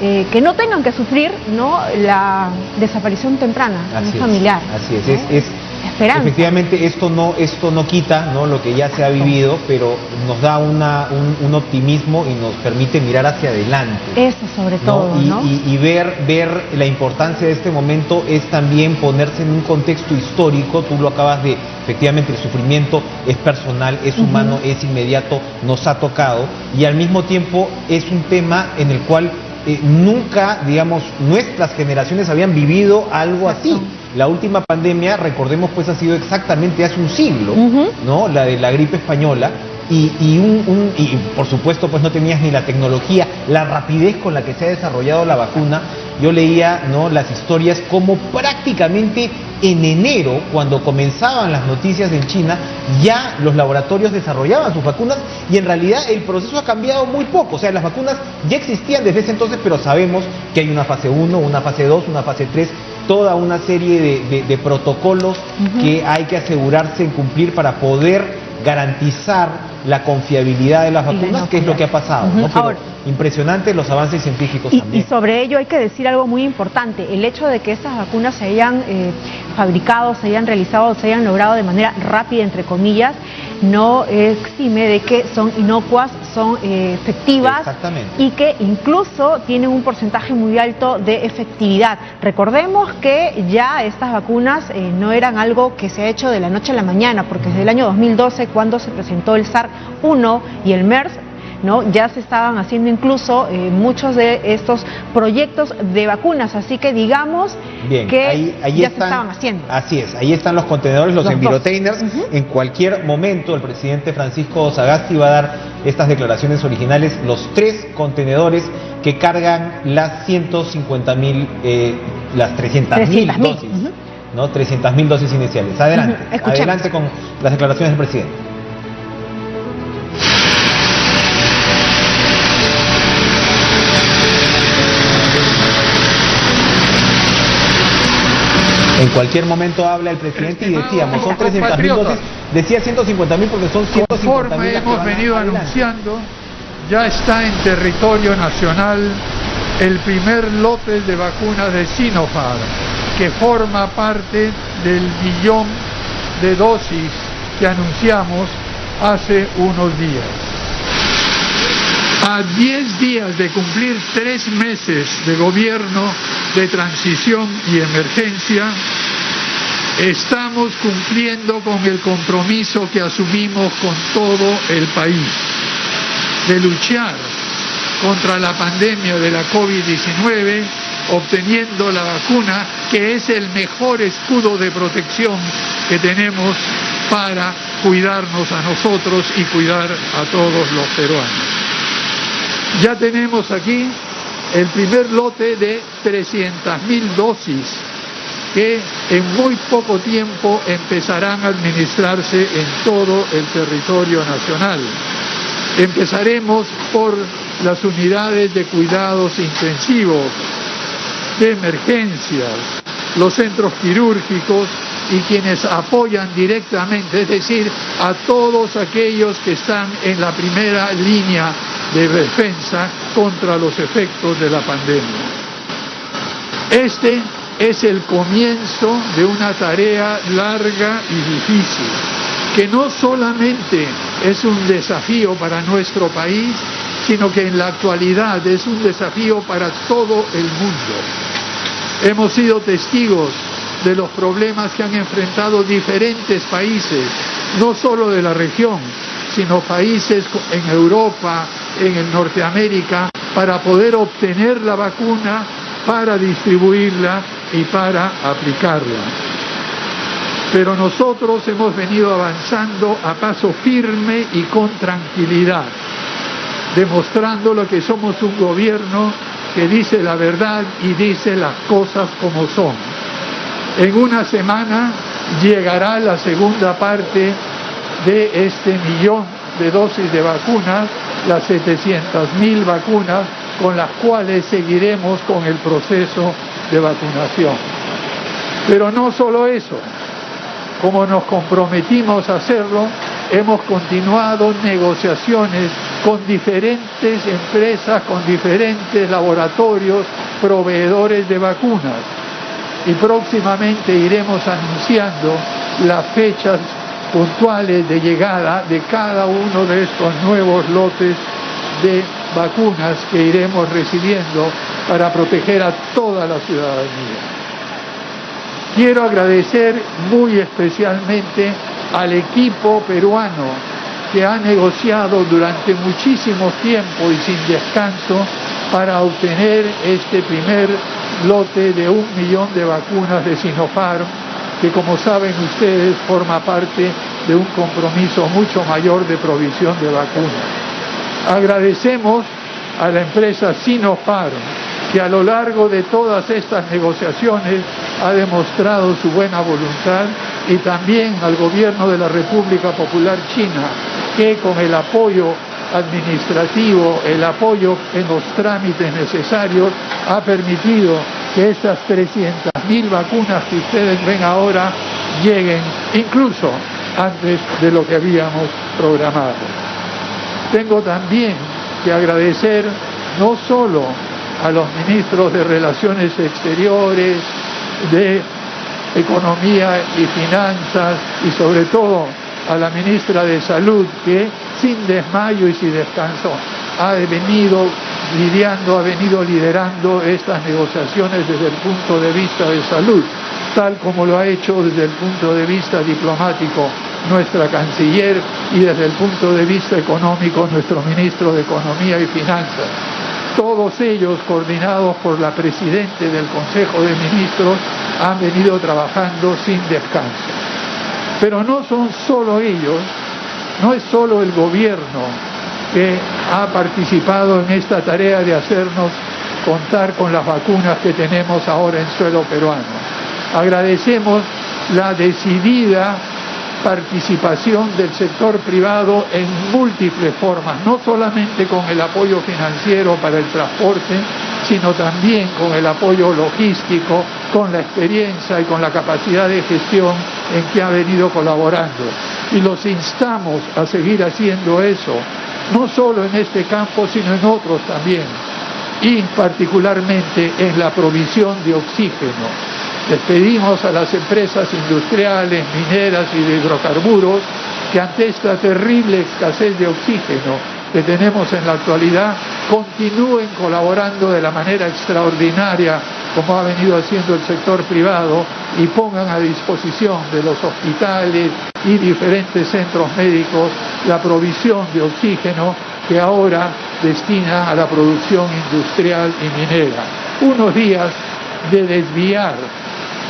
que no tengan que sufrir, ¿no?, la desaparición temprana de un familiar. Así es, ¿no? Esperanza. Efectivamente, esto no quita, ¿no?, lo que ya se ha vivido, pero nos da un optimismo y nos permite mirar hacia adelante. Eso sobre todo, ¿no? Y ver la importancia de este momento es también ponerse en un contexto histórico. Tú lo acabas de, efectivamente, el sufrimiento es personal, es humano, es inmediato, nos ha tocado, y al mismo tiempo es un tema en el cual nunca, digamos, nuestras generaciones habían vivido algo así. La última pandemia, recordemos, pues ha sido exactamente hace un siglo, ¿no? La de la gripe española, y por supuesto pues no tenías ni la tecnología, la rapidez con la que se ha desarrollado la vacuna. Yo leía, ¿no?, las historias como prácticamente en enero, cuando comenzaban las noticias en China, ya los laboratorios desarrollaban sus vacunas, y en realidad el proceso ha cambiado muy poco. O sea, las vacunas ya existían desde ese entonces, pero sabemos que hay una fase 1, una fase 2, una fase 3, toda una serie de protocolos que hay que asegurarse en cumplir para poder garantizar la confiabilidad de las vacunas, que es lo que ha pasado, ¿no? Pero ahora, impresionante los avances científicos también. Y sobre ello hay que decir algo muy importante: el hecho de que estas vacunas se hayan fabricado, se hayan realizado, se hayan logrado de manera rápida, entre comillas, no exime de que son inocuas, son efectivas, y que incluso tienen un porcentaje muy alto de efectividad. Recordemos que ya estas vacunas no eran algo que se ha hecho de la noche a la mañana, porque desde el año 2012, cuando se presentó el SARS-1 y el MERS, ¿no?, ya se estaban haciendo incluso muchos de estos proyectos de vacunas, así que digamos que ahí ya se estaban haciendo. Así es, ahí están los contenedores, los envirotainers. En cualquier momento el presidente Francisco Sagasti va a dar estas declaraciones originales, los 3 contenedores que cargan las 150.000, las 300.000 dosis, ¿no? 300.000 dosis iniciales. Adelante, adelante con las declaraciones del presidente. En cualquier momento habla el presidente y decíamos, son 300.000 dosis, decía 150.000 porque son 150.000. Conforme hemos venido anunciando, ya está en territorio nacional el primer lote de vacunas de Sinopharm, que forma parte del 1 millón de dosis que anunciamos hace unos días. A 10 días de cumplir 3 meses de gobierno de transición y emergencia, estamos cumpliendo con el compromiso que asumimos con todo el país de luchar contra la pandemia de la COVID-19, obteniendo la vacuna, que es el mejor escudo de protección que tenemos para cuidarnos a nosotros y cuidar a todos los peruanos. Ya tenemos aquí el primer lote de 300.000 dosis que en muy poco tiempo empezarán a administrarse en todo el territorio nacional. Empezaremos por las unidades de cuidados intensivos, de emergencias, los centros quirúrgicos y quienes apoyan directamente, es decir, a todos aquellos que están en la primera línea de defensa contra los efectos de la pandemia. Este es el comienzo de una tarea larga y difícil, que no solamente es un desafío para nuestro país, sino que en la actualidad es un desafío para todo el mundo. Hemos sido testigos de los problemas que han enfrentado diferentes países, no solo de la región, sino países en Europa, en Norteamérica, para poder obtener la vacuna, para distribuirla y para aplicarla. Pero nosotros hemos venido avanzando a paso firme y con tranquilidad, demostrando lo que somos un gobierno que dice la verdad y dice las cosas como son. En una semana llegará la segunda parte de este 1 millón de dosis de vacunas, las 700.000 vacunas con las cuales seguiremos con el proceso de vacunación. Pero no solo eso, como nos comprometimos a hacerlo, hemos continuado negociaciones con diferentes empresas, con diferentes laboratorios, proveedores de vacunas. Y próximamente iremos anunciando las fechas puntuales de llegada de cada uno de estos nuevos lotes de vacunas que iremos recibiendo para proteger a toda la ciudadanía. Quiero agradecer muy especialmente al equipo peruano que ha negociado durante muchísimo tiempo y sin descanso para obtener este primer lote de 1 millón de vacunas de Sinopharm, que como saben ustedes forma parte de un compromiso mucho mayor de provisión de vacunas. Agradecemos a la empresa Sinopharm, que a lo largo de todas estas negociaciones ha demostrado su buena voluntad, y también al gobierno de la República Popular China, que con el apoyo administrativo, el apoyo en los trámites necesarios, ha permitido que estas 300.000 vacunas que ustedes ven ahora lleguen incluso antes de lo que habíamos programado. Tengo también que agradecer no solo a los ministros de Relaciones Exteriores, de Economía y Finanzas, y sobre todo a la ministra de Salud, que sin desmayo y sin descanso ha venido liderando estas negociaciones desde el punto de vista de salud, tal como lo ha hecho desde el punto de vista diplomático nuestra canciller y desde el punto de vista económico nuestro ministro de Economía y Finanzas. Todos ellos, coordinados por la presidenta del Consejo de Ministros, han venido trabajando sin descanso. Pero no son solo ellos, no es solo el gobierno que ha participado en esta tarea de hacernos contar con las vacunas que tenemos ahora en suelo peruano. Agradecemos la decidida participación del sector privado en múltiples formas, no solamente con el apoyo financiero para el transporte, sino también con el apoyo logístico, con la experiencia y con la capacidad de gestión en que ha venido colaborando. Y los instamos a seguir haciendo eso, no solo en este campo, sino en otros también, y particularmente en la provisión de oxígeno. Les pedimos a las empresas industriales, mineras y de hidrocarburos que ante esta terrible escasez de oxígeno que tenemos en la actualidad, continúen colaborando de la manera extraordinaria como ha venido haciendo el sector privado, y pongan a disposición de los hospitales y diferentes centros médicos la provisión de oxígeno que ahora destina a la producción industrial y minera. Unos días de desviar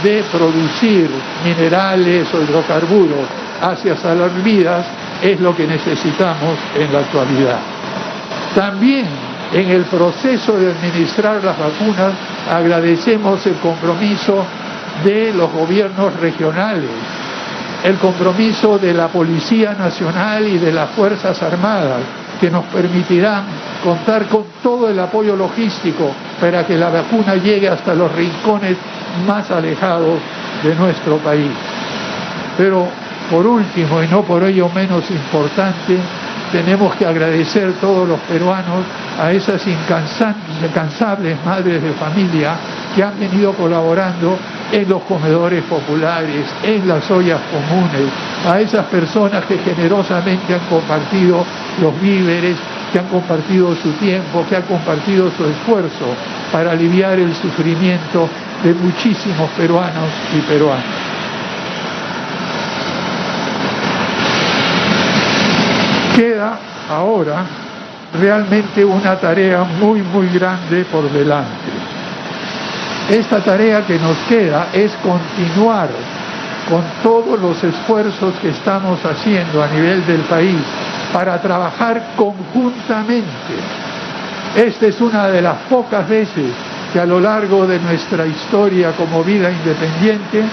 de producir minerales o hidrocarburos hacia salvavidas es lo que necesitamos en la actualidad. También en el proceso de administrar las vacunas agradecemos el compromiso de los gobiernos regionales, el compromiso de la Policía Nacional y de las Fuerzas Armadas, que nos permitirán contar con todo el apoyo logístico para que la vacuna llegue hasta los rincones más alejados de nuestro país. Pero por último, y no por ello menos importante, tenemos que agradecer todos los peruanos a esas incansables madres de familia que han venido colaborando en los comedores populares, en las ollas comunes, a esas personas que generosamente han compartido los víveres, que han compartido su tiempo, que han compartido su esfuerzo para aliviar el sufrimiento de muchísimos peruanos y peruanas. queda ahora realmente una tarea muy grande por delante. Esta tarea que nos queda es continuar con todos los esfuerzos que estamos haciendo a nivel del país para trabajar conjuntamente. Esta es una de las pocas veces que a lo largo de nuestra historia como vida independiente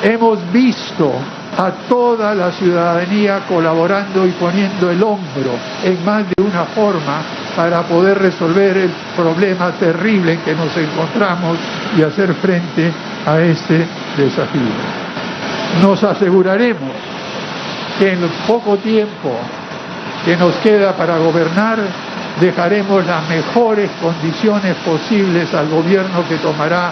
hemos visto a toda la ciudadanía colaborando y poniendo el hombro en más de una forma para poder resolver el problema terrible en que nos encontramos y hacer frente a este desafío. Nos aseguraremos que en el poco tiempo que nos queda para gobernar dejaremos las mejores condiciones posibles al gobierno que tomará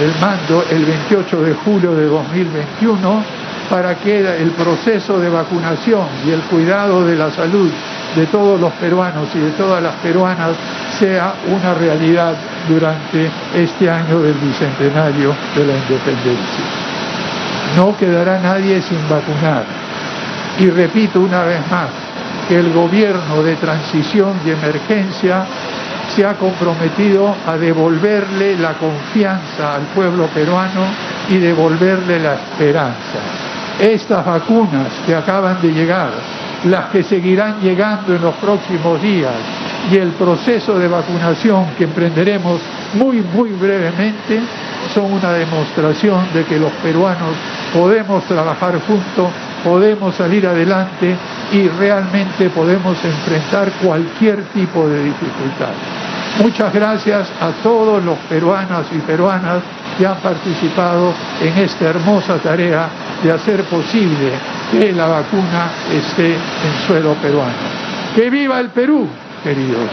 el mando el 28 de julio de 2021 para que el proceso de vacunación y el cuidado de la salud de todos los peruanos y de todas las peruanas sea una realidad durante este año del bicentenario de la independencia. No quedará nadie sin vacunar. Y repito una vez más que el gobierno de transición y emergencia se ha comprometido a devolverle la confianza al pueblo peruano y devolverle la esperanza. Estas vacunas que acaban de llegar, las que seguirán llegando en los próximos días y el proceso de vacunación que emprenderemos muy brevemente son una demostración de que los peruanos podemos trabajar juntos, podemos salir adelante y realmente podemos enfrentar cualquier tipo de dificultad. Muchas gracias a todos los peruanos y peruanas que han participado en esta hermosa tarea de hacer posible que la vacuna esté en suelo peruano. ¡Que viva el Perú, queridos!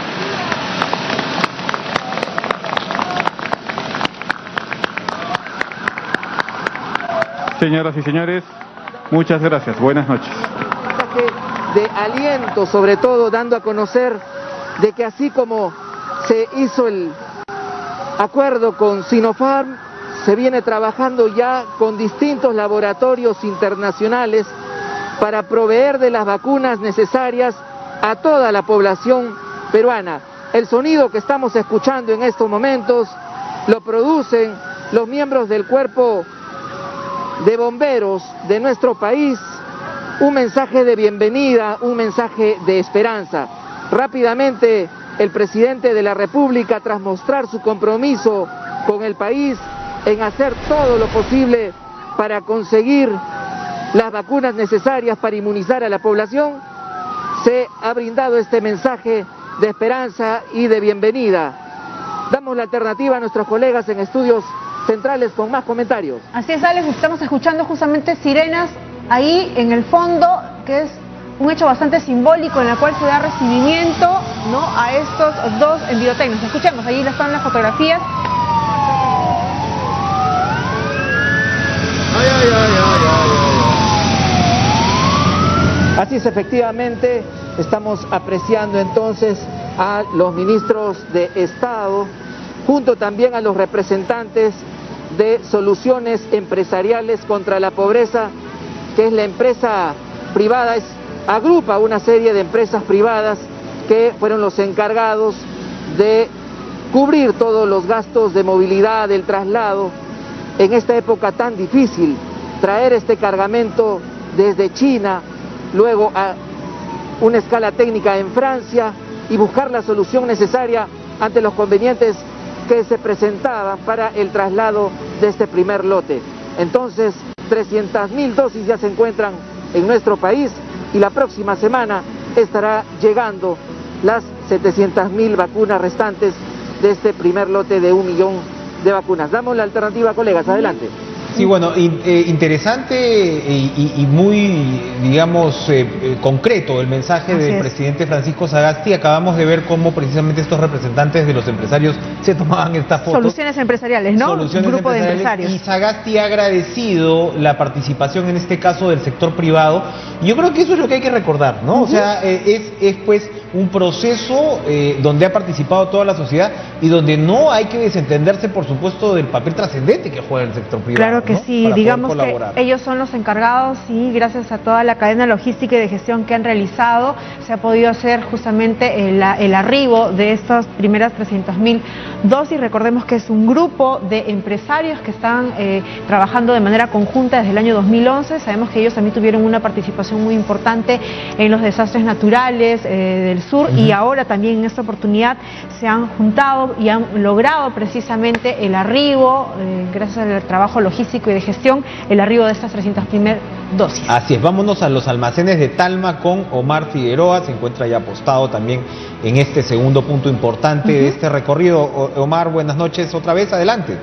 Señoras y señores, muchas gracias. Buenas noches. De aliento, sobre todo dando a conocer de que así como se hizo el acuerdo con Sinopharm, se viene trabajando ya con distintos laboratorios internacionales para proveer de las vacunas necesarias a toda la población peruana. El sonido que estamos escuchando en estos momentos lo producen los miembros del cuerpo de bomberos de nuestro país, un mensaje de bienvenida, un mensaje de esperanza. Rápidamente el presidente de la República, tras mostrar su compromiso con el país en hacer todo lo posible para conseguir las vacunas necesarias para inmunizar a la población, se ha brindado este mensaje de esperanza y de bienvenida. Damos la alternativa a nuestros colegas en estudios centrales con más comentarios. Así es, Alex, estamos escuchando justamente sirenas ahí en el fondo, que es un hecho bastante simbólico en el cual se da recibimiento, ¿no?, a estos dos enviotecnos. Escuchemos, ahí están las fotografías. Así es, efectivamente, estamos apreciando entonces a los ministros de Estado, junto también a los representantes de Soluciones Empresariales contra la Pobreza, que es la empresa privada, agrupa una serie de empresas privadas que fueron los encargados de cubrir todos los gastos de movilidad, del traslado, en esta época tan difícil, traer este cargamento desde China, luego a una escala técnica en Francia y buscar la solución necesaria ante los convenientes que se presentaban para el traslado de este primer lote. Entonces, 300.000 dosis ya se encuentran en nuestro país y la próxima semana estará llegando las 700.000 vacunas restantes de este primer lote de 1 millón de vacunas. Damos la alternativa, colegas, adelante. Sí, bueno, interesante y muy, digamos, concreto el mensaje del presidente Francisco Sagasti. Acabamos de ver cómo precisamente estos representantes de los empresarios se tomaban estas fotos. Soluciones empresariales, ¿no? Soluciones Un grupo de empresarios. Y Sagasti ha agradecido la participación, en este caso, del sector privado. Y yo creo que eso es lo que hay que recordar, ¿no? O sea, es pues un proceso donde ha participado toda la sociedad y donde no hay que desentenderse, por supuesto, del papel trascendente que juega el sector privado. Claro que ¿no? sí, Para digamos poder que colaborar. ellos son los encargados y gracias a toda la cadena logística y de gestión que han realizado se ha podido hacer justamente el arribo de estas primeras 300.000 dosis. Recordemos que es un grupo de empresarios que están trabajando de manera conjunta desde el año 2011. Sabemos que ellos también tuvieron una participación muy importante en los desastres naturales del sur y ahora también en esta oportunidad se han juntado y han logrado precisamente el arribo, gracias al trabajo logístico y de gestión, el arribo de estas 300.000 dosis. Así es, vámonos a los almacenes de Talma con Omar Figueroa, se encuentra ya apostado también en este segundo punto importante de este recorrido. Omar, buenas noches otra vez, adelante.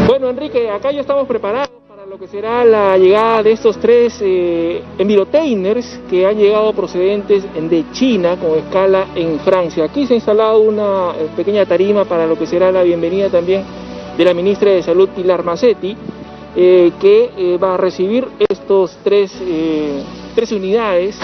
Bueno, Enrique, acá ya estamos preparados para lo que será la llegada de estos 3 envirotainers que han llegado procedentes de China con escala en Francia. Aquí se ha instalado una pequeña tarima para lo que será la bienvenida también de la ministra de Salud, Pilar Macetti, que va a recibir estos 3 unidades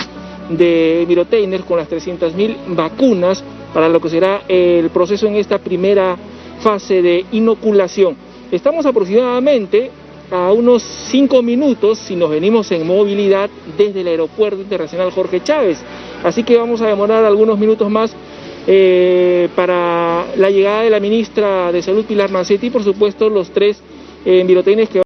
de envirotainers con las 300.000 vacunas para lo que será el proceso en esta primera fase de inoculación. Estamos aproximadamente a unos 5 minutos si nos venimos en movilidad desde el Aeropuerto Internacional Jorge Chávez. Así que vamos a demorar algunos minutos más para la llegada de la ministra de Salud, Pilar Macetti, y por supuesto los 3 envirotainers que